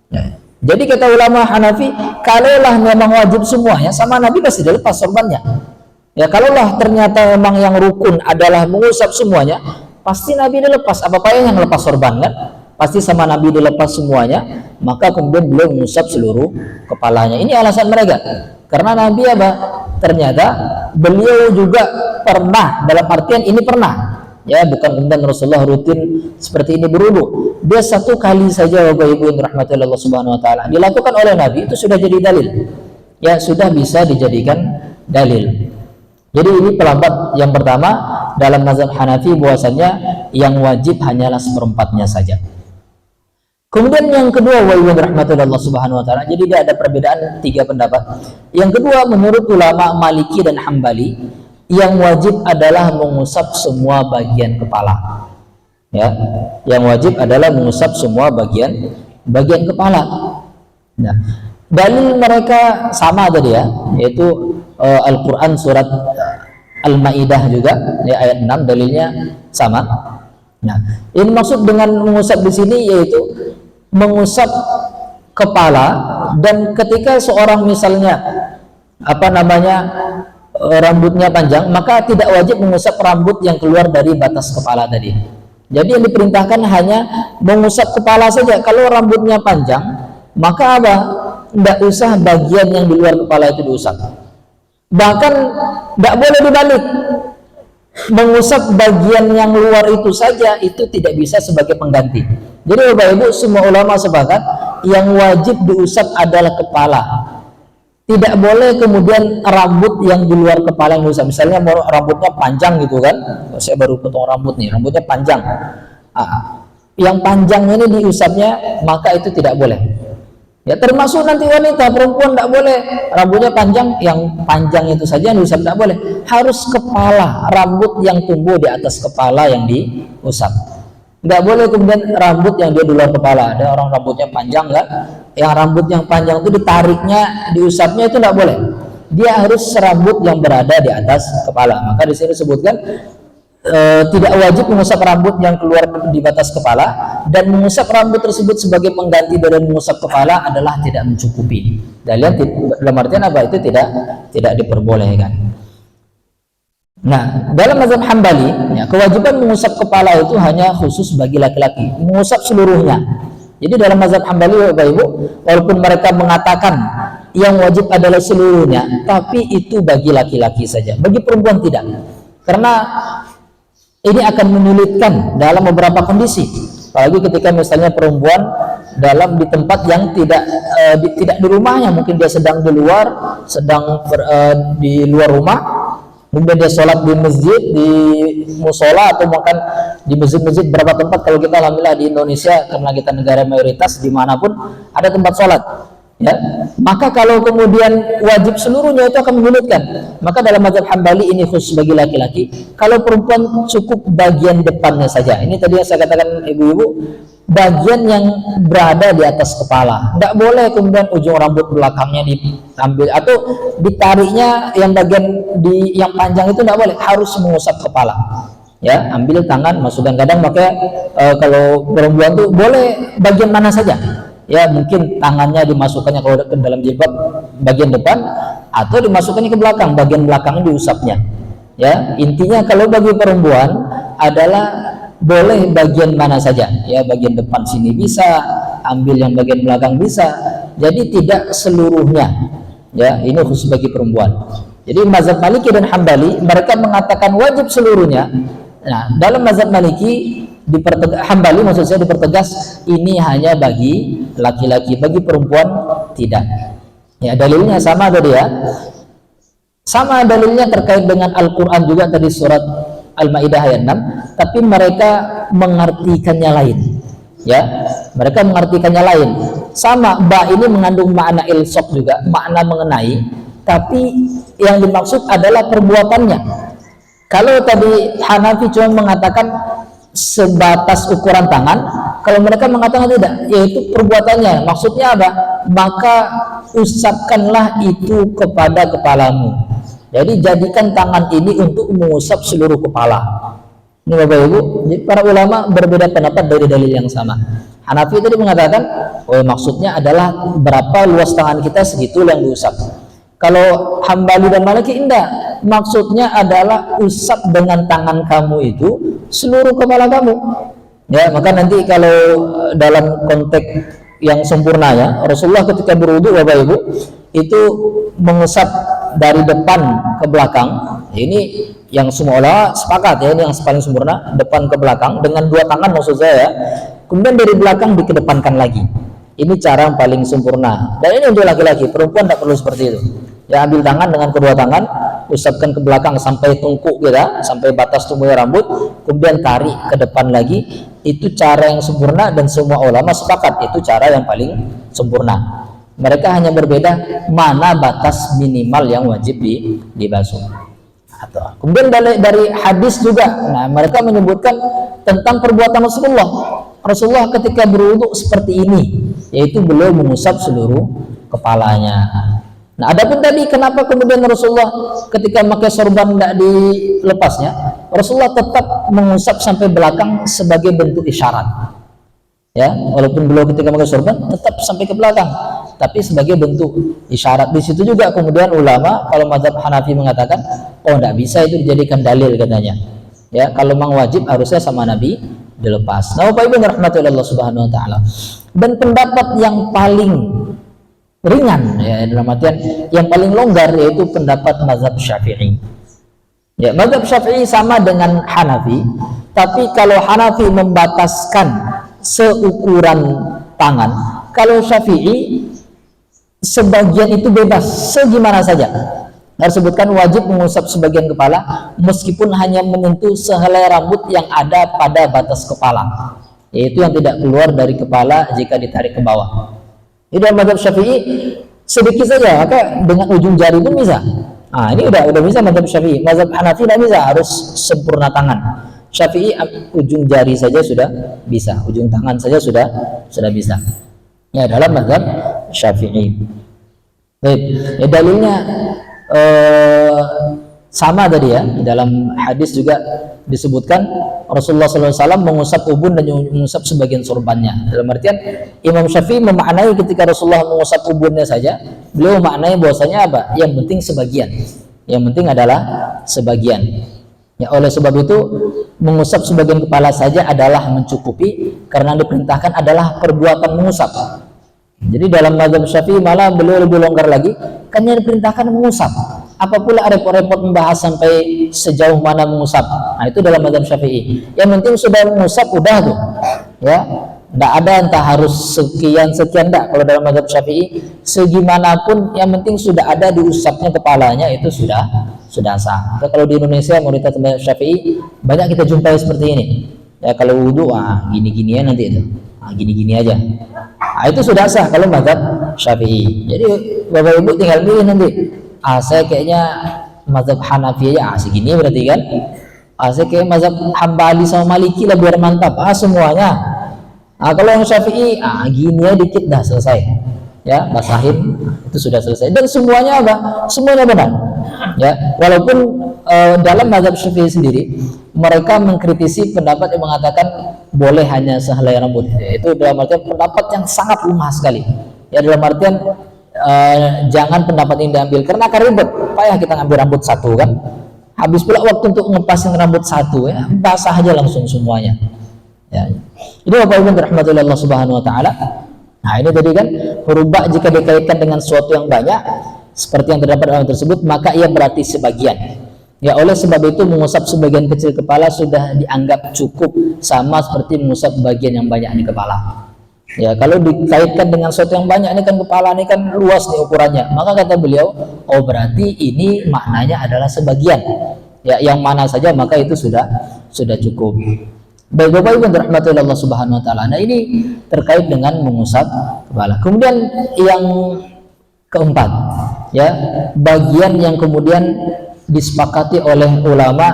Ya. Jadi kata ulama Hanafi, kalaulah memang wajib semuanya, sama Nabi pasti dilepas sorbannya. Ya, kalaulah ternyata memang yang rukun adalah mengusap semuanya, pasti Nabi dilepas. Apa payah yang lepas sorban kan? Pasti sama Nabi dilepas semuanya, maka kemudian beliau mengusap seluruh kepalanya. Ini alasan mereka. Karena Nabi apa? Ternyata beliau juga pernah, dalam artian ini pernah. Ya, bukan kemudian Rasulullah rutin seperti ini berwudu. Dia satu kali saja Bapak Ibu yang dirahmati Allah Subhanahu wa taala. Dilakukan oleh Nabi itu sudah jadi dalil. Ya, sudah bisa dijadikan dalil. Jadi ini pendapat yang pertama dalam mazhab Hanafi bahwasanya yang wajib hanyalah seperempatnya saja. Kemudian yang kedua, wa rahmatullahi Allah Subhanahu wa taala. Jadi dia ada perbedaan tiga pendapat. Yang kedua menurut ulama Maliki dan Hambali, yang wajib adalah mengusap semua bagian kepala. Ya, yang wajib adalah mengusap semua bagian kepala. Nah, dalil mereka sama tadi ya, yaitu Al-Qur'an surat Al-Maidah juga ya, ayat 6 dalilnya sama. Nah, ini maksud dengan mengusap di sini yaitu mengusap kepala, dan ketika seorang misalnya rambutnya panjang, maka tidak wajib mengusap rambut yang keluar dari batas kepala tadi. Jadi yang diperintahkan hanya mengusap kepala saja. Kalau rambutnya panjang, maka apa? Tidak usah bagian yang di luar kepala itu diusap. Bahkan tidak boleh dibalik. Mengusap bagian yang luar itu saja itu tidak bisa sebagai pengganti. Jadi Bapak Ibu, semua ulama sepakat yang wajib diusap adalah kepala. Tidak boleh kemudian rambut yang di luar kepala yang diusap. Misalnya rambutnya panjang gitu kan, saya baru potong rambut nih, rambutnya panjang. yang panjang ini diusapnya, maka itu tidak boleh. Ya, termasuk nanti wanita, perempuan tidak boleh rambutnya panjang, yang panjang itu saja yang diusap tidak boleh. Harus kepala, rambut yang tumbuh di atas kepala yang diusap. Nggak boleh kemudian rambut yang dia di luar kepala. Ada orang rambutnya panjang nggak? Yang rambut yang panjang itu ditariknya, diusapnya itu nggak boleh. Dia harus rambut yang berada di atas kepala. Maka di sini disebutkan tidak wajib mengusap rambut yang keluar di batas kepala, dan mengusap rambut tersebut sebagai pengganti dari mengusap kepala adalah tidak mencukupi. Dalam artian apa? Itu tidak diperbolehkan. Nah, dalam mazhab Hambali, ya, kewajiban mengusap kepala itu hanya khusus bagi laki-laki, mengusap seluruhnya. Jadi dalam mazhab Hambali, Bapak Ibu, walaupun mereka mengatakan yang wajib adalah seluruhnya, tapi itu bagi laki-laki saja, bagi perempuan tidak. Karena ini akan menyulitkan dalam beberapa kondisi, apalagi ketika misalnya perempuan di tempat yang tidak di rumahnya, mungkin dia sedang di luar rumah, kemudian dia sholat di masjid, di musola, atau bahkan di masjid-masjid beberapa tempat. Kalau kita alhamdulillah di Indonesia, karena kita negara mayoritas, dimanapun ada tempat sholat, ya, maka kalau kemudian wajib seluruhnya itu akan menyulitkan. Maka dalam mazhab Hambali ini khusus bagi laki-laki. Kalau perempuan cukup bagian depannya saja. Ini tadi yang saya katakan ibu-ibu, bagian yang berada di atas kepala. Tidak boleh kemudian ujung rambut belakangnya diambil atau ditariknya yang bagian yang panjang itu tidak boleh. Harus mengusap kepala. Ya, ambil tangan, masukkan. Kadang makanya kalau perempuan tuh boleh bagian mana saja. Ya, mungkin tangannya dimasukkannya kalau ke dalam jilbab bagian depan, atau dimasukkannya ke belakang, bagian belakangnya diusapnya. Ya, intinya kalau bagi perempuan adalah boleh bagian mana saja. Ya, bagian depan sini bisa, ambil yang bagian belakang bisa. Jadi tidak seluruhnya. Ya, ini khusus bagi perempuan. Jadi mazhab Maliki dan Hambali mereka mengatakan wajib seluruhnya. Nah, dalam mazhab Maliki Hambali maksud saya dipertegas ini hanya bagi laki-laki, bagi perempuan tidak. Ya, dalilnya sama tadi ya. Sama dalilnya terkait dengan Al-Qur'an juga tadi surat Al-Maidah ayat 6, tapi mereka mengartikannya lain. Ya, mereka mengartikannya lain. Sama, ba ini mengandung makna ilsaq juga, makna mengenai, tapi yang dimaksud adalah perbuatannya. Kalau tadi Hanafi cuma mengatakan sebatas ukuran tangan, kalau mereka mengatakan tidak, yaitu perbuatannya. Maksudnya apa? Maka usapkanlah itu kepada kepalamu. Jadi jadikan tangan ini untuk mengusap seluruh kepala. Ini Bapak Ibu, para ulama berbeda pendapat dari dalil yang sama. Hanafi tadi mengatakan, oh maksudnya adalah berapa luas tangan kita segitu yang diusap. Kalau Hambali dan Maliki indah, maksudnya adalah usap dengan tangan kamu itu seluruh kepala kamu. Ya, maka nanti kalau dalam konteks yang sempurnanya, Rasulullah ketika berwudu Bapak Ibu itu mengusap dari depan ke belakang. Ini yang semua ulama sepakat ya, ini yang paling sempurna, depan ke belakang dengan dua tangan maksud saya. Kemudian dari belakang dikedepankan lagi. Ini cara yang paling sempurna. Dan ini untuk laki-laki, perempuan tidak perlu seperti itu. Ya, ambil tangan dengan kedua tangan, usapkan ke belakang sampai tungku kita, sampai batas tumbuhnya rambut, kemudian tarik ke depan lagi. Itu cara yang sempurna dan semua ulama sepakat itu cara yang paling sempurna. Mereka hanya berbeda mana batas minimal yang wajib dibasuh. Kemudian dari hadis juga, nah mereka menyebutkan tentang perbuatan Rasulullah. Rasulullah ketika berwudu seperti ini, yaitu beliau mengusap seluruh kepalanya. Nah, adapun tadi kenapa kemudian Rasulullah ketika pakai sorban tidak dilepasnya, Rasulullah tetap mengusap sampai belakang sebagai bentuk isyarat. Ya, walaupun beliau ketika pakai sorban tetap sampai ke belakang, tapi sebagai bentuk isyarat. Di situ juga kemudian ulama kalau mazhab Hanafi mengatakan, oh tidak bisa itu dijadikan dalil katanya. Ya, kalau memang wajib harusnya sama Nabi dilepas. Nah, Bapak Ibu rahmatullah Allah Subhanahu wa taala. Dan pendapat yang paling ringan ya dalam artian yang paling longgar yaitu pendapat mazhab Syafi'i. Ya, mazhab Syafi'i sama dengan Hanafi, tapi kalau Hanafi membataskan seukuran tangan, kalau Syafi'i sebagian itu bebas segimana saja. Disebutkan wajib mengusap sebagian kepala meskipun hanya menyentuh sehelai rambut yang ada pada batas kepala. yaitu yang tidak keluar dari kepala jika ditarik ke bawah. Di dalam mazhab Syafi'i sedikit saja, maka dengan ujung jari pun bisa. Nah, ini udah bisa mazhab Syafi'i. Mazhab Hanafi tidak bisa, harus sempurna tangan. Syafi'i ujung jari saja sudah bisa, ujung tangan saja sudah bisa. Ya, dalam mazhab Syafi'i. Baik, ya, dalilnya sama tadi ya, dalam hadis juga disebutkan Rasulullah SAW mengusap ubun dan mengusap sebagian sorbannya. Dalam artian Imam Syafi'i memaknai ketika Rasulullah mengusap ubunnya saja, beliau memaknai bahwasanya apa? Yang penting sebagian. Yang penting adalah sebagian. Ya, oleh sebab itu mengusap sebagian kepala saja adalah mencukupi, karena diperintahkan adalah perbuatan mengusap. Jadi dalam mazhab Syafi'i malah beliau lebih longgar lagi, kan yang diperintahkan mengusap. Apa pula repot-repot membahas sampai sejauh mana mengusap? Nah, itu dalam mazhab Syafi'i. Yang penting sudah mengusap udah tuh. Ya, enggak ada entah harus sekian enggak. Kalau dalam mazhab Syafi'i segimanapun yang penting sudah ada diusapnya kepalanya, itu sudah sah. Nah, kalau di Indonesia mayoritas mazhab Syafi'i banyak kita jumpai seperti ini. Ya, kalau wudu gini-gini ya nanti itu. Gini-gini aja. Nah, itu sudah sah kalau mazhab Syafi'i. Jadi Bapak Ibu tinggal pilih nanti. Saya kayaknya mazhab Hanafi aja, segini berarti kan. Saya kayak mazhab Hambali sama Maliki lah biar mantap. Semuanya. Kalau yang Syafi'i, gini ya dikit dah selesai. Ya, basahin itu sudah selesai. Dan semuanya apa? Semuanya benar. Ya, walaupun dalam mazhab Syafi'i sendiri mereka mengkritisi pendapat yang mengatakan boleh hanya sehelai rambut. Itu dalam artian pendapat yang sangat lemah sekali. Ya, dalam artian jangan pendapat ini diambil karena akan ribet, payah kita ngambil rambut satu kan, habis pula waktu untuk ngepasin rambut satu, ya basah aja langsung semuanya. Ya, ini Bapak Ibu rahmatullahi Allah Subhanahu Wa Taala. Nah, ini tadi kan huruf ba jika dikaitkan dengan sesuatu yang banyak seperti yang terdapat dalam tersebut, maka ia berarti sebagian. Ya, oleh sebab itu mengusap sebagian kecil kepala sudah dianggap cukup, sama seperti mengusap bagian yang banyak di kepala. Ya, kalau dikaitkan dengan sesuatu yang banyak, ini kan kepala ini kan luas nih ukurannya, maka kata beliau, berarti ini maknanya adalah sebagian. Ya, yang mana saja maka itu sudah cukup. Baik Bapak Ibu rahmatullahi Allah Subhanahu Wa Taala. Nah, ini terkait dengan mengusap kepala. Kemudian yang keempat, ya, bagian yang kemudian disepakati oleh ulama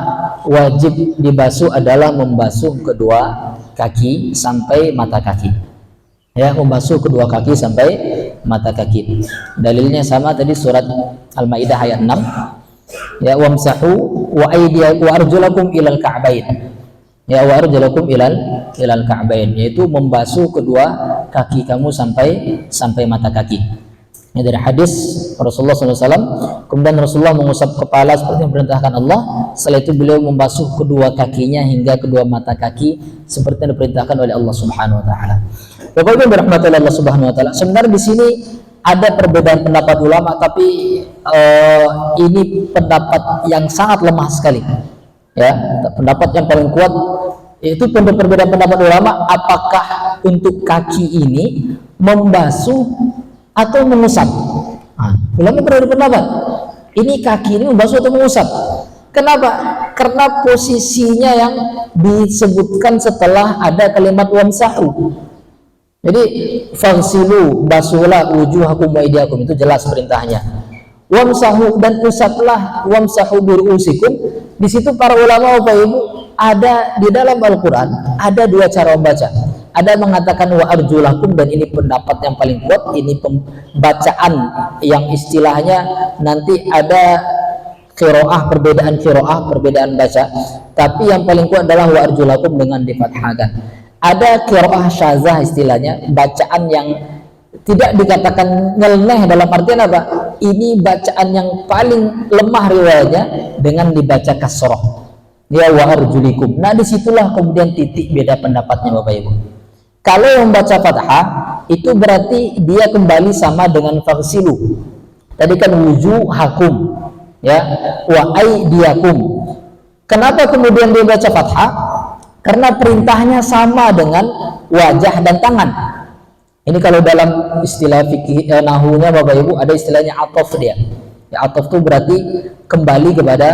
wajib dibasuh adalah membasuh kedua kaki sampai mata kaki. Ya, membasuh kedua kaki sampai mata kaki. Dalilnya sama tadi surat Al-Maidah ayat 6. Ya, wamsahu wa aydiyakum wa arjulakum ilal ka'bain. Ya, wa arjulakum ilal ka'bain, yaitu membasuh kedua kaki kamu sampai mata kaki. Ini dari hadis Rasulullah SAW. Kemudian Rasulullah mengusap kepala seperti yang diperintahkan Allah. Setelah itu beliau membasuh kedua kakinya hingga kedua mata kaki seperti yang diperintahkan oleh Allah Subhanahu Wa Taala. Bapak Ibu rahmatullahi Allah Subhanahu Wa Taala. Sebenarnya di sini ada perbedaan pendapat ulama, tapi ini pendapat yang sangat lemah sekali. Ya, pendapat yang paling kuat itu perbedaan pendapat ulama, apakah untuk kaki ini membasuh atau mengusap. Ulama berbeda pendapat. Ini kaki ini membasuh atau mengusap. Kenapa? Karena posisinya yang disebutkan setelah ada kalimat wamsahu. Jadi fagsilu, basuhlah wujuhakum wa aydiyakum, itu jelas perintahnya. Wamsahu, dan usaplah, wamsahu birusikum. Di situ para ulama Bapak Ibu ada di dalam Al-Qur'an ada dua cara membaca. Ada yang mengatakan wa arjulakum, dan ini pendapat yang paling kuat, ini pembacaan yang istilahnya nanti ada perbedaan baca, tapi yang paling kuat adalah wa arjulakum dengan difathahkan. Ada qiraah syazah istilahnya, bacaan yang tidak dikatakan nyeleneh, dalam artian apa? Ini bacaan yang paling lemah riwayatnya dengan dibaca kasroh. Ya, wa arjulikum. Nah, disitulah kemudian titik beda pendapatnya Bapak Ibu. Kalau yang membaca fathah itu berarti dia kembali sama dengan fagsilu. Tadi kan wujuhakum, ya, wa aydiyakum. Kenapa kemudian dia baca fathah? Karena perintahnya sama dengan wajah dan tangan. Ini kalau dalam istilah fikih nahunya Bapak Ibu ada istilahnya atof dia. Ya, atof itu berarti kembali kepada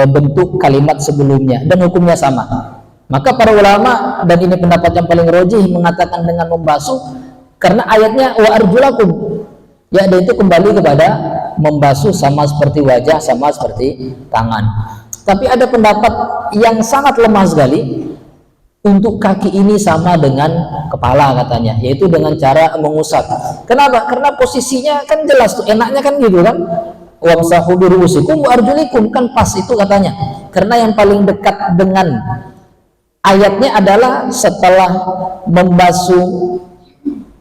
bentuk kalimat sebelumnya dan hukumnya sama. Maka para ulama, dan ini pendapat yang paling rajih, mengatakan dengan membasuh karena ayatnya wa arjulakum, ya, dan itu kembali kepada membasuh sama seperti wajah, sama seperti tangan. Tapi ada pendapat yang sangat lemah sekali untuk kaki ini sama dengan kepala katanya, yaitu dengan cara mengusap. Kenapa? Karena posisinya kan jelas tuh, enaknya kan gitu kan, wamsahu bi ru'usikum wa arjulikum, kan pas itu katanya. Karena yang paling dekat dengan ayatnya adalah setelah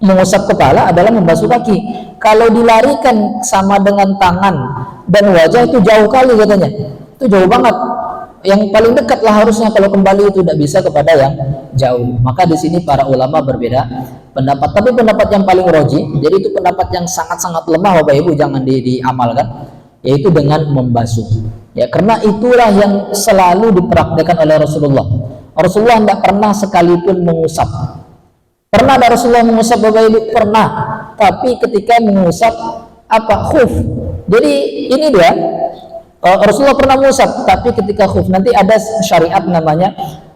mengusap kepala adalah membasuh kaki. Kalau dilarikan sama dengan tangan dan wajah itu jauh kali katanya, itu jauh banget. Yang paling dekat lah harusnya, kalau kembali itu tidak bisa kepada yang jauh. Maka di sini para ulama berbeda pendapat, tapi pendapat yang paling roji, jadi itu pendapat yang sangat-sangat lemah Bapak Ibu, jangan diamalkan, yaitu dengan membasuh. Ya, karena itulah yang selalu dipraktikkan oleh Rasulullah. Rasulullah tidak pernah sekalipun mengusap. Pernah ada Rasulullah mengusap Bapak Ibu? Pernah. Tapi ketika mengusap apa? Khuf. Jadi ini dia, Rasulullah pernah mengusap, tapi ketika khuf, nanti ada syariat namanya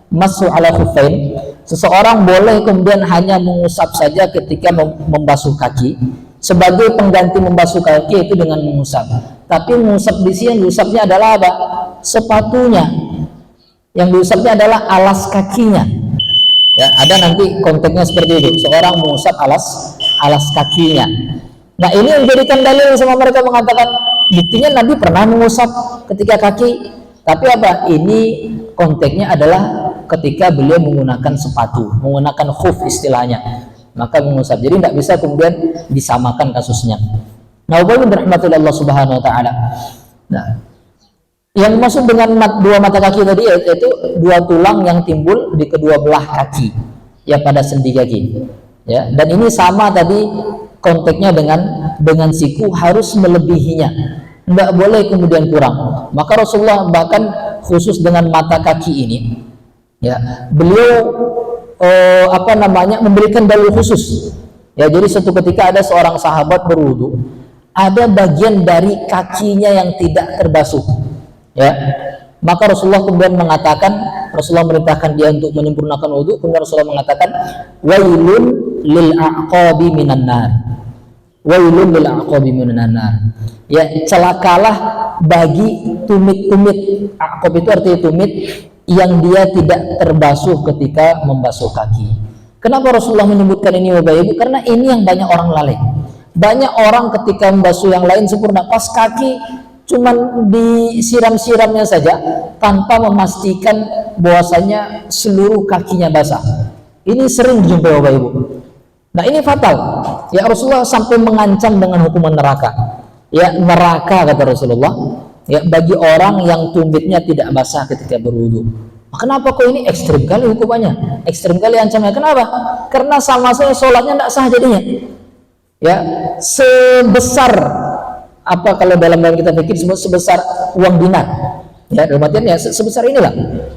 mashu ala khufain. Seseorang boleh kemudian hanya mengusap saja ketika membasuh kaki, sebagai pengganti membasuh kaki itu dengan mengusap. Tapi mengusap di sini, diusapnya adalah apa? Sepatunya. Yang diusapnya adalah alas kakinya. Ya, ada nanti konteksnya seperti itu. Seorang mengusap alas kakinya. Nah, ini yang menjadikan dalil sama mereka, mengatakan buktinya Nabi pernah mengusap ketika kaki. Tapi apa? Ini konteksnya adalah ketika beliau menggunakan sepatu, menggunakan khuf istilahnya, maka mengusap. Jadi tidak bisa kemudian disamakan kasusnya. Nah, Allah Subhanahu wa taala. Nah, yang masuk dengan dua mata kaki tadi yaitu dua tulang yang timbul di kedua belah kaki, ya, pada sendi kaki. Ya, dan ini sama tadi konteksnya dengan siku, harus melebihinya, tidak boleh kemudian kurang. Maka Rasulullah bahkan khusus dengan mata kaki ini, ya, beliau memberikan dalil khusus. Ya, jadi suatu ketika ada seorang sahabat berwudu, ada bagian dari kakinya yang tidak terbasuh. Ya, maka Rasulullah kemudian mengatakan, Rasulullah merintahkan dia untuk menyempurnakan wudu. Kemudian Rasulullah mengatakan, wailun lil aqabi minan nar. Wailun lil aqabi minan nar. Ya, celakalah bagi tumit-tumit. Aqab itu artinya tumit yang dia tidak terbasuh ketika membasuh kaki. Kenapa Rasulullah menyebutkan ini Bapak Ibu? Karena ini yang banyak orang lalai. Banyak orang ketika membasuh yang lain sempurna, pas kaki cuman disiram-siramnya saja tanpa memastikan bahwasanya seluruh kakinya basah. Ini sering dijumpai Bapak Ibu. Nah, ini fatal. Ya, Rasulullah sampai mengancam dengan hukuman neraka. Ya, neraka kata Rasulullah, ya, bagi orang yang tumitnya tidak basah ketika berwudu. Kenapa kok ini ekstrim kali hukumannya? Ekstrim kali ancamannya. Kenapa? Karena sama saya sholatnya tidak sah jadinya. Ya, sebesar apa kalau dalam kita pikir sebesar uang dinar, ya, dalam artian ya sebesar inilah,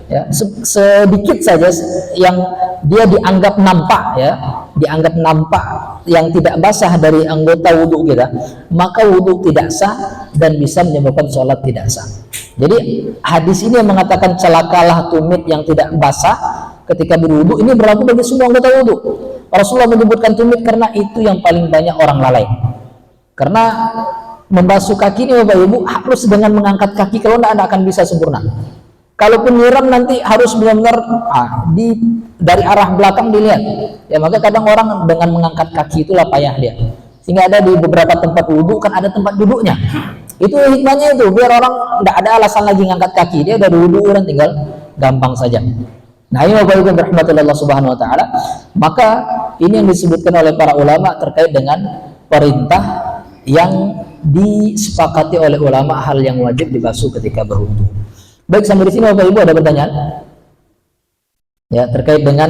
ya, sedikit saja yang dia dianggap nampak, ya, dianggap nampak yang tidak basah dari anggota wudhu kita, maka wudhu tidak sah dan bisa menyebabkan sholat tidak sah. Jadi hadis ini yang mengatakan celakalah tumit yang tidak basah ketika berwudhu, ini berlaku bagi semua anggota wudhu. Rasulullah menyebutkan tumit karena itu yang paling banyak orang lalai. Dari membasuh kaki ini Bapak Ibu harus dengan mengangkat kaki, kalau tidak akan bisa sempurna. Kalaupun nyiram nanti harus benar-benar dari arah belakang dilihat. Ya, maka kadang orang dengan mengangkat kaki itulah payah dia. Sehingga ada di beberapa tempat wudhu kan ada tempat duduknya. Itu hikmahnya itu, biar orang tidak ada alasan lagi ngangkat kaki, dia udah wudhu dan tinggal gampang saja. Nah, ini Bapak Ibu rahmatullah Subhanahu wa taala. Maka ini yang disebutkan oleh para ulama terkait dengan perintah yang disepakati oleh ulama, hal yang wajib dibasuh ketika berwudu. Baik, sampai di sini Bapak Ibu ada pertanyaan? Ya, terkait dengan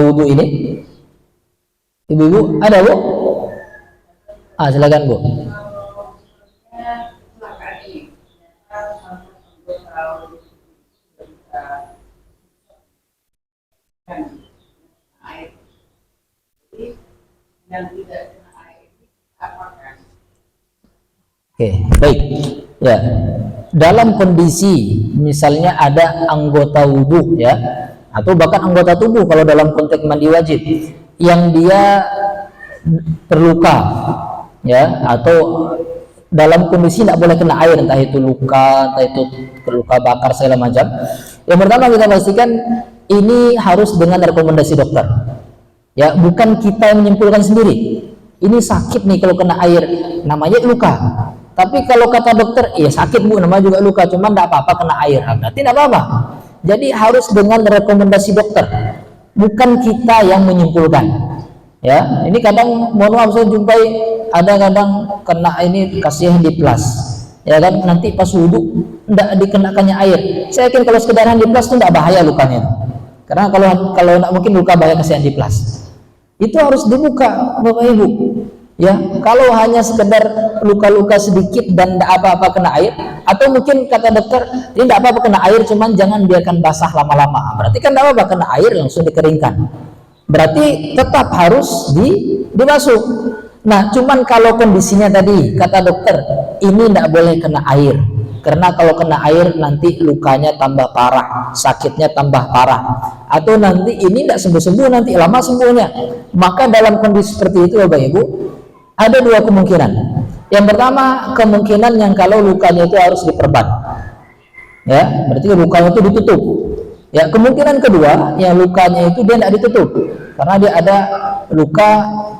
wudu ini. Ibu-ibu ada, Bu? Silakan, Bu. Oke, baik. Ya, dalam kondisi misalnya ada anggota wudhu, ya, atau bahkan anggota tubuh kalau dalam konteks mandi wajib yang dia terluka, ya, atau dalam kondisi tidak boleh kena air, entah itu luka, entah itu luka bakar segala macam. Yang pertama kita pastikan ini harus dengan rekomendasi dokter, ya, bukan kita yang menyimpulkan sendiri. Ini sakit nih kalau kena air, namanya luka. Tapi kalau kata dokter, iya sakit bu, namanya juga luka, cuman tidak apa-apa kena air, berarti tidak apa-apa. Jadi harus dengan rekomendasi dokter, bukan kita yang menyimpulkan. Ya, ini kadang mohon maaf saya jumpai ada kadang kena ini kasih handiplas, ya kan, nanti pas wudhu tidak dikenakannya air. Saya yakin kalau sekedar handiplas itu tidak bahaya lukanya, karena kalau tidak mungkin luka bahaya kasih handiplas. Itu harus dibuka Bapak Ibu. Ya, kalau hanya sekedar luka-luka sedikit dan tidak apa-apa kena air, atau mungkin kata dokter ini tidak apa-apa kena air, cuman jangan biarkan basah lama-lama. Berarti kan tidak apa-apa kena air langsung dikeringkan. Berarti tetap harus dibasuh. Nah, cuman kalau kondisinya tadi kata dokter ini tidak boleh kena air, karena kalau kena air nanti lukanya tambah parah, sakitnya tambah parah, atau nanti ini tidak sembuh-sembuh, nanti lama sembuhnya. Maka dalam kondisi seperti itu Bapak Ibu ada dua kemungkinan. Yang pertama, kemungkinan yang kalau lukanya itu harus diperban, ya, berarti lukanya itu ditutup. Ya, kemungkinan kedua yang lukanya itu dia tidak ditutup, karena dia ada luka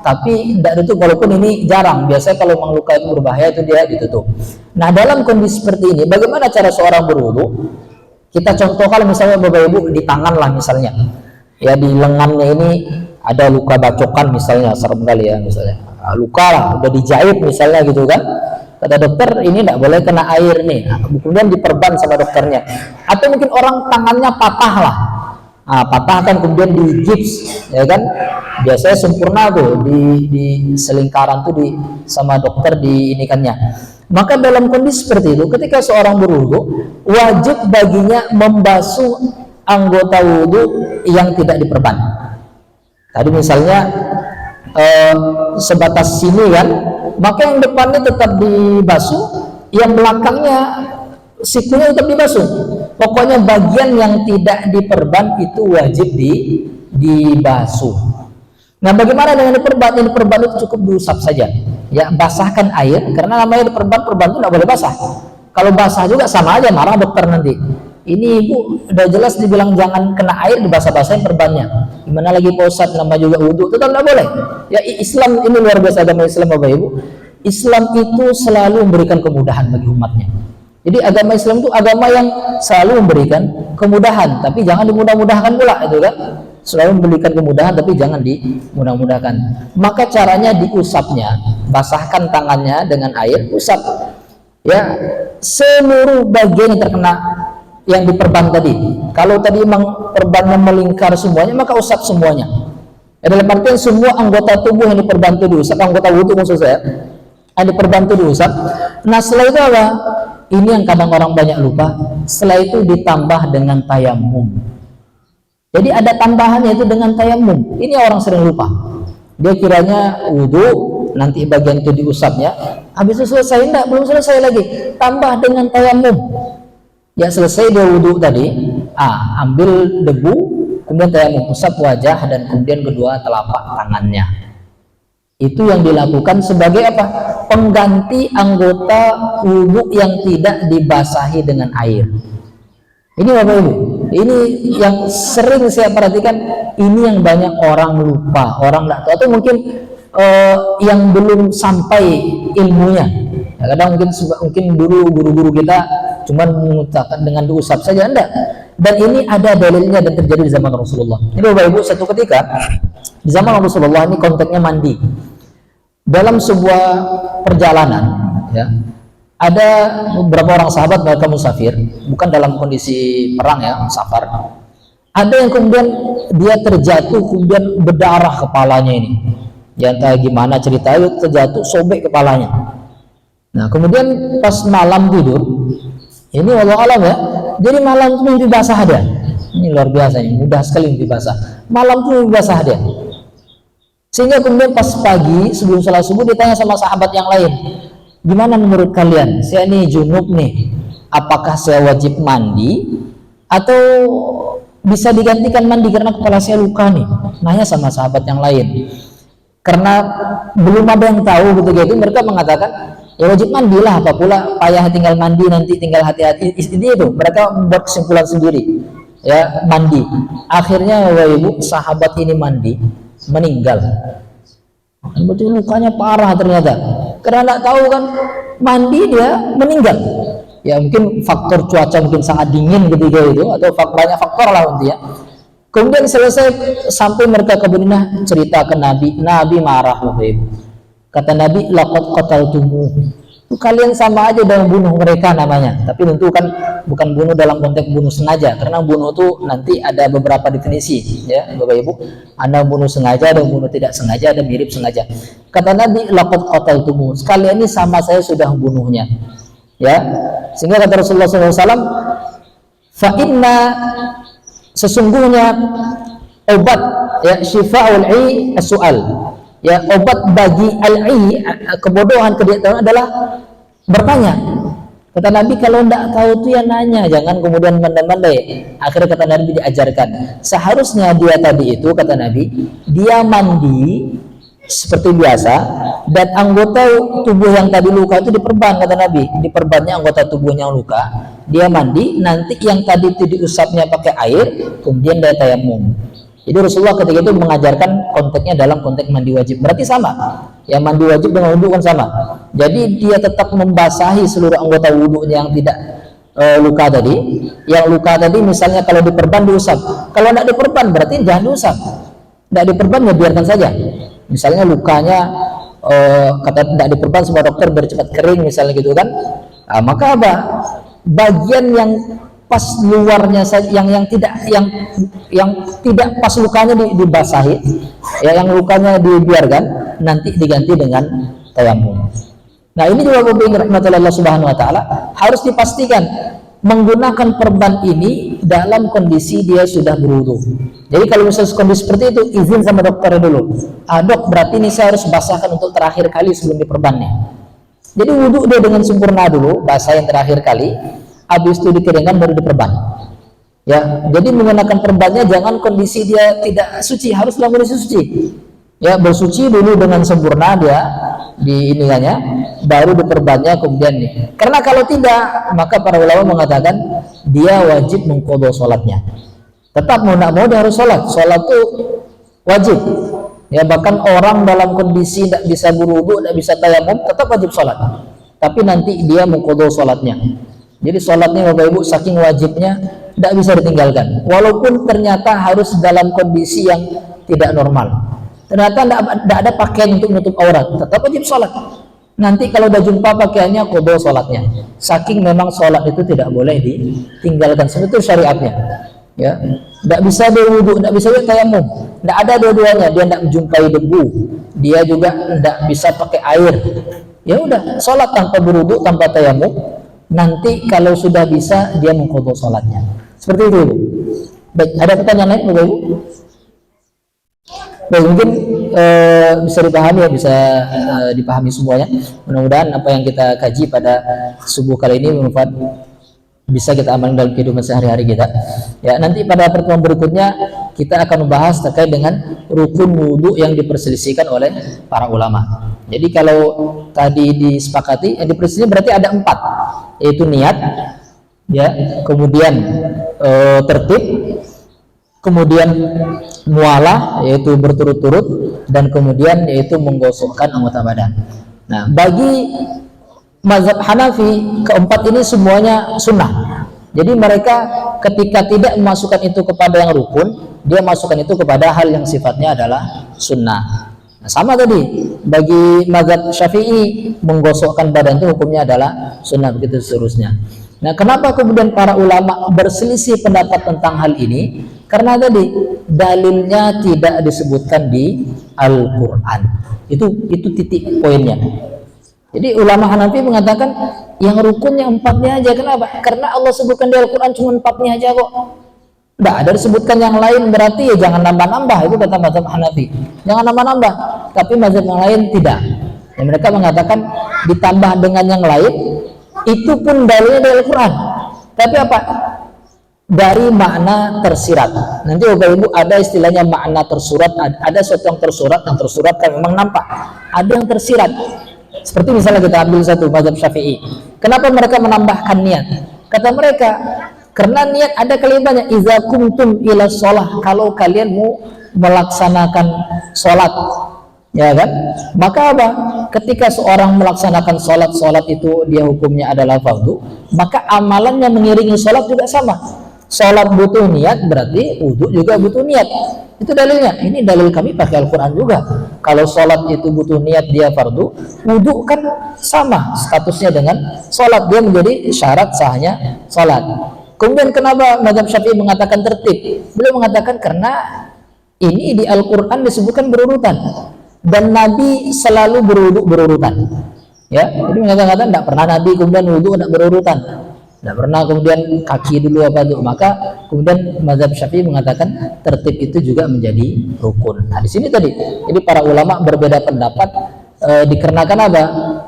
tapi tidak ditutup, walaupun ini jarang. Biasanya kalau memang luka itu berbahaya itu dia ditutup. Nah, dalam kondisi seperti ini bagaimana cara seorang berwudu? Kita contoh kalau misalnya Bapak Ibu di tangan lah misalnya, ya, di lengannya ini ada luka bacokan misalnya, serem kali ya misalnya, luka lah udah dijahit misalnya gitu kan, kata dokter ini tidak boleh kena air nih. Nah, kemudian diperban sama dokternya. Atau mungkin orang tangannya patah lah, patah kan kemudian di gips, ya kan, biasanya sempurna tuh di selingkaran tuh di sama dokter di inikannya. Maka dalam kondisi seperti itu ketika seorang berwudu wajib baginya membasuh anggota wudu yang tidak diperban. Tadi misalnya sebatas sini kan, maka yang depannya tetap dibasuh, yang belakangnya sikunya tetap dibasuh. Pokoknya bagian yang tidak diperban itu wajib dibasuh. Nah, bagaimana dengan diperban? Yang diperban itu cukup diusap saja, ya, basahkan air, karena namanya diperban itu tidak boleh basah. Kalau basah juga sama aja, marah dokter nanti. Ini ibu udah jelas dibilang jangan kena air, dibasah-basahin perbannya. Gimana lagi Pak Ustadz, nama juga wudhu, tetap tidak boleh. Ya, Islam ini luar biasa, agama Islam Bapak Ibu. Islam itu selalu memberikan kemudahan bagi umatnya. Jadi agama Islam itu agama yang selalu memberikan kemudahan, tapi jangan dimudah-mudahkan pula, itu kan. Selalu memberikan kemudahan tapi jangan dimudah-mudahkan. Maka caranya diusapnya, basahkan tangannya dengan air, usap, ya, seluruh bagian yang terkena yang diperban tadi. Kalau tadi memang perbannya melingkar semuanya, maka usap semuanya. Ya, dalam artian semua anggota tubuh yang diperban itu diusap, anggota wudhu maksud saya, yang diperban itu diusap. Nah, setelah itu apa? Ini yang kadang orang banyak lupa. Setelah itu ditambah dengan tayamum. Jadi ada tambahannya itu dengan tayamum. Ini orang sering lupa. Dia kiranya wudhu, nanti bagian itu diusapnya, habis itu selesai. Enggak, belum selesai lagi. Tambah dengan tayamum. Ya, selesai dia wudhu tadi, ambil debu, kemudian tayamum, usap wajah dan kemudian kedua telapak tangannya. Itu yang dilakukan sebagai apa? Pengganti anggota wudhu yang tidak dibasahi dengan air. Ini Bapak Ibu, ini yang sering saya perhatikan, ini yang banyak orang lupa, orang tidak tahu, atau mungkin yang belum sampai ilmunya. Ya, kadang mungkin dulu guru-guru kita cuma mengucapkan dengan diusap saja, enggak. Dan ini ada dalilnya dan terjadi di zaman Rasulullah. Ini Bapak Ibu, satu ketika di zaman Rasulullah, ini konteksnya mandi. Dalam sebuah perjalanan, ya, ada beberapa orang sahabat mereka musafir, bukan dalam kondisi perang ya, safar. Ada yang kemudian dia terjatuh, kemudian berdarah kepalanya ini. Ya, entah gimana ceritanya, terjatuh sobek kepalanya. Nah, kemudian pas malam tidur, ini wallahu alam ya, jadi malam itu mimpi basah dia. Ini luar biasa, ini mudah sekali mimpi basah. Malam itu mimpi basah dia. Sehingga kemudian pas pagi sebelum salat subuh ditanya sama sahabat yang lain, gimana menurut kalian? Saya ini junub nih, apakah saya wajib mandi atau bisa digantikan mandi karena kepala saya luka nih. Nanya sama sahabat yang lain. Karena belum ada yang tahu ketika itu, mereka mengatakan ya wajib mandilah, apa pula payah tinggal mandi, nanti tinggal hati-hati. Intinya itu mereka membuat kesimpulan sendiri, ya mandi. Akhirnya Bapak Ibu, sahabat ini mandi, meninggal. Berarti lukanya parah ternyata, karena tidak tahu kan, mandi dia meninggal. Ya mungkin faktor cuaca mungkin sangat dingin ketika itu, atau banyak faktor lah intinya. Kemudian selesai, sampai mereka ke Madinah, cerita ke Nabi. Nabi marah Bapak Ibu. Kata Nabi, laqad qataltumuh. Kalian sama aja dengan bunuh mereka namanya. Tapi tentu kan bukan bunuh dalam konteks bunuh sengaja, karena bunuh itu nanti ada beberapa definisi, ya Bapak Ibu. Ada bunuh sengaja, ada bunuh tidak sengaja, ada mirip sengaja. Kata Nabi, laqad qataltumuh. Sekalian ini sama saya sudah bunuhnya. Ya, sehingga kata Rasulullah SAW, fa inna, sesungguhnya obat, ya syifa'ul i as-su'al, ya obat bagi al-i, kebodohan, ketidaktahuan adalah bertanya. Kata Nabi, kalau tidak tahu itu ya nanya, jangan kemudian mandai-mandai. Akhirnya kata Nabi diajarkan, seharusnya dia tadi itu, kata Nabi, dia mandi seperti biasa, dan anggota tubuh yang tadi luka itu diperban, kata Nabi. Diperbannya anggota tubuhnya yang luka, dia mandi, nanti yang tadi itu diusapnya pakai air, kemudian dia tayamum. Jadi Rasulullah ketika itu mengajarkan konteksnya dalam konteks mandi wajib. Berarti sama, yang mandi wajib dengan wudhu kan sama. Jadi dia tetap membasahi seluruh anggota wudhunya yang tidak luka tadi. Yang luka tadi misalnya kalau diperban diusap, kalau tidak diperban berarti jangan diusap. Tidak diperban ya biarkan saja. Misalnya lukanya kata tidak diperban sama dokter biar cepat kering misalnya gitu kan, maka apa, bagian yang pas luarnya saja, yang tidak pas lukanya dibasahi, ya yang lukanya dibiarkan, nanti diganti dengan tayamum. Nah ini juga rahmatullah Allah Subhanahu Wa Taala harus dipastikan menggunakan perban ini dalam kondisi dia sudah berwudu. Jadi kalau misalnya kondisi seperti itu, izin sama dokter dulu. Dok, berarti ini saya harus basahkan untuk terakhir kali sebelum diperbannya. Jadi wudu dia dengan sempurna dulu, basah yang terakhir kali, habis itu dikeringkan baru diperban. Ya, jadi menggunakan perbannya jangan kondisi dia tidak suci, harus dalam kondisi suci. Ya, bersuci dulu dengan sempurna dia di iniannya, baru diperbannya kemudian nih. Karena kalau tidak, maka para ulama mengatakan dia wajib mengqadha sholatnya. Tetap mau tidak mau dia harus sholat. Sholat itu wajib. Ya bahkan orang dalam kondisi tidak bisa berwudu, tidak bisa tayamum, tetap wajib sholat. Tapi nanti dia mengqadha sholatnya. Jadi sholatnya Bapak Ibu saking wajibnya tidak bisa ditinggalkan. Walaupun ternyata harus dalam kondisi yang tidak normal. Ternyata tidak ada pakaian untuk menutup aurat, tetap wajib sholat. Nanti kalau udah jumpa pakaiannya, qadha sholatnya. Saking memang sholat itu tidak boleh ditinggalkan. Sebetulnya syariatnya. Ya, tidak bisa berwudu, tidak bisa tayamum, tidak ada dua-duanya. Dia tidak menjumpai debu, dia juga tidak bisa pakai air. Ya udah, sholat tanpa berwudu, tanpa tayamum. Nanti kalau sudah bisa, dia mengqadha sholatnya. Seperti itu, Ibu. Baik, ada pertanyaan lain, Bapak Ibu? Baik, mungkin bisa dipahami ya, bisa dipahami semuanya. Mudah-mudahan apa yang kita kaji pada subuh kali ini bermanfaat, bisa kita amalkan dalam kehidupan sehari-hari kita. Ya, nanti pada pertemuan berikutnya kita akan membahas terkait dengan rukun wudu yang diperselisihkan oleh para ulama. Jadi kalau tadi disepakati, yang diperselisihkan berarti ada 4, yaitu niat, ya, kemudian tertib, kemudian mualah yaitu berturut-turut, dan kemudian yaitu menggosokkan anggota badan. Nah, bagi mazhab Hanafi keempat ini semuanya sunnah. Jadi mereka ketika tidak memasukkan itu kepada yang rukun, dia masukkan itu kepada hal yang sifatnya adalah sunnah. Nah, sama tadi bagi mazhab Syafi'i menggosokkan badan itu hukumnya adalah sunnah, begitu seterusnya. Nah, kenapa kemudian para ulama berselisih pendapat tentang hal ini? Karena tadi dalilnya tidak disebutkan di Al-Quran. Itu titik poinnya. Jadi ulama Hanafi mengatakan yang rukunnya 4-nya aja. Kenapa? Karena Allah sebutkan di Al-Quran cuma 4-nya aja kok. Tidak ada disebutkan yang lain, berarti ya jangan nambah-nambah. Itu kata mazhab Hanafi. Jangan nambah-nambah. Tapi mazhab yang lain tidak. Ya, mereka mengatakan ditambah dengan yang lain, itu pun dalilnya dari Al-Quran. Tapi apa? dari makna tersirat. Nanti Bapak Ibu ada istilahnya makna tersurat, ada sesuatu yang tersurat kan memang nampak. Ada yang tersirat. Seperti misalnya kita ambil satu mazhab Syafi'i. Kenapa mereka menambahkan niat? Kata mereka, karena niat ada kalimatnya iza kuntum ila sholah, kalau kalian mau melaksanakan sholat, ya kan? Maka apa? Ketika seorang melaksanakan sholat itu dia hukumnya adalah fardu, maka amalannya mengiringi sholat juga sama. Sholat butuh niat, berarti wudhu juga butuh niat. Itu dalilnya. Ini dalil kami pakai Al-Quran juga. Kalau sholat itu butuh niat, dia fardu, wudhu kan sama statusnya dengan sholat, dia menjadi syarat sahnya sholat. Kemudian kenapa mazhab Syafi'i mengatakan tertib? Beliau mengatakan karena ini di Al-Quran disebutkan berurutan, dan Nabi selalu berwudhu berurutan. Ya, jadi mengatakan tidak pernah Nabi kemudian wudhu tidak berurutan. Tidak pernah kemudian kaki dulu apa itu. Maka kemudian mazhab Syafi'i mengatakan tertib itu juga menjadi rukun. Nah di sini tadi, jadi para ulama berbeda pendapat dikarenakan apa?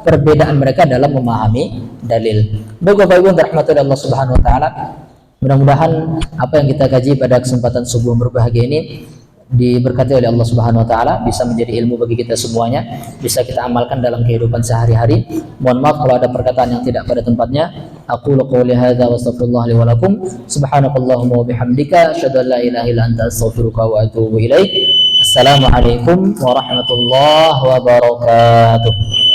Perbedaan mereka dalam memahami dalil. Bapak Ibu rahmatullahi Allah Subhanahu Wa Taala. Mudah-mudahan apa yang kita kaji pada kesempatan subuh berbahagia ini diberkati oleh Allah Subhanahu Wa Taala, bisa menjadi ilmu bagi kita semuanya, bisa kita amalkan dalam kehidupan sehari-hari. Mohon maaf kalau ada perkataan yang tidak pada tempatnya. Aku qouli hadza wa astaghfirullah li wa lakum. Subhanakallahumma wa bihamdika asyhadu an la ilaha illa anta astaghfiruka wa atubu ilaik. Assalamualaikum warahmatullahi wabarakatuh.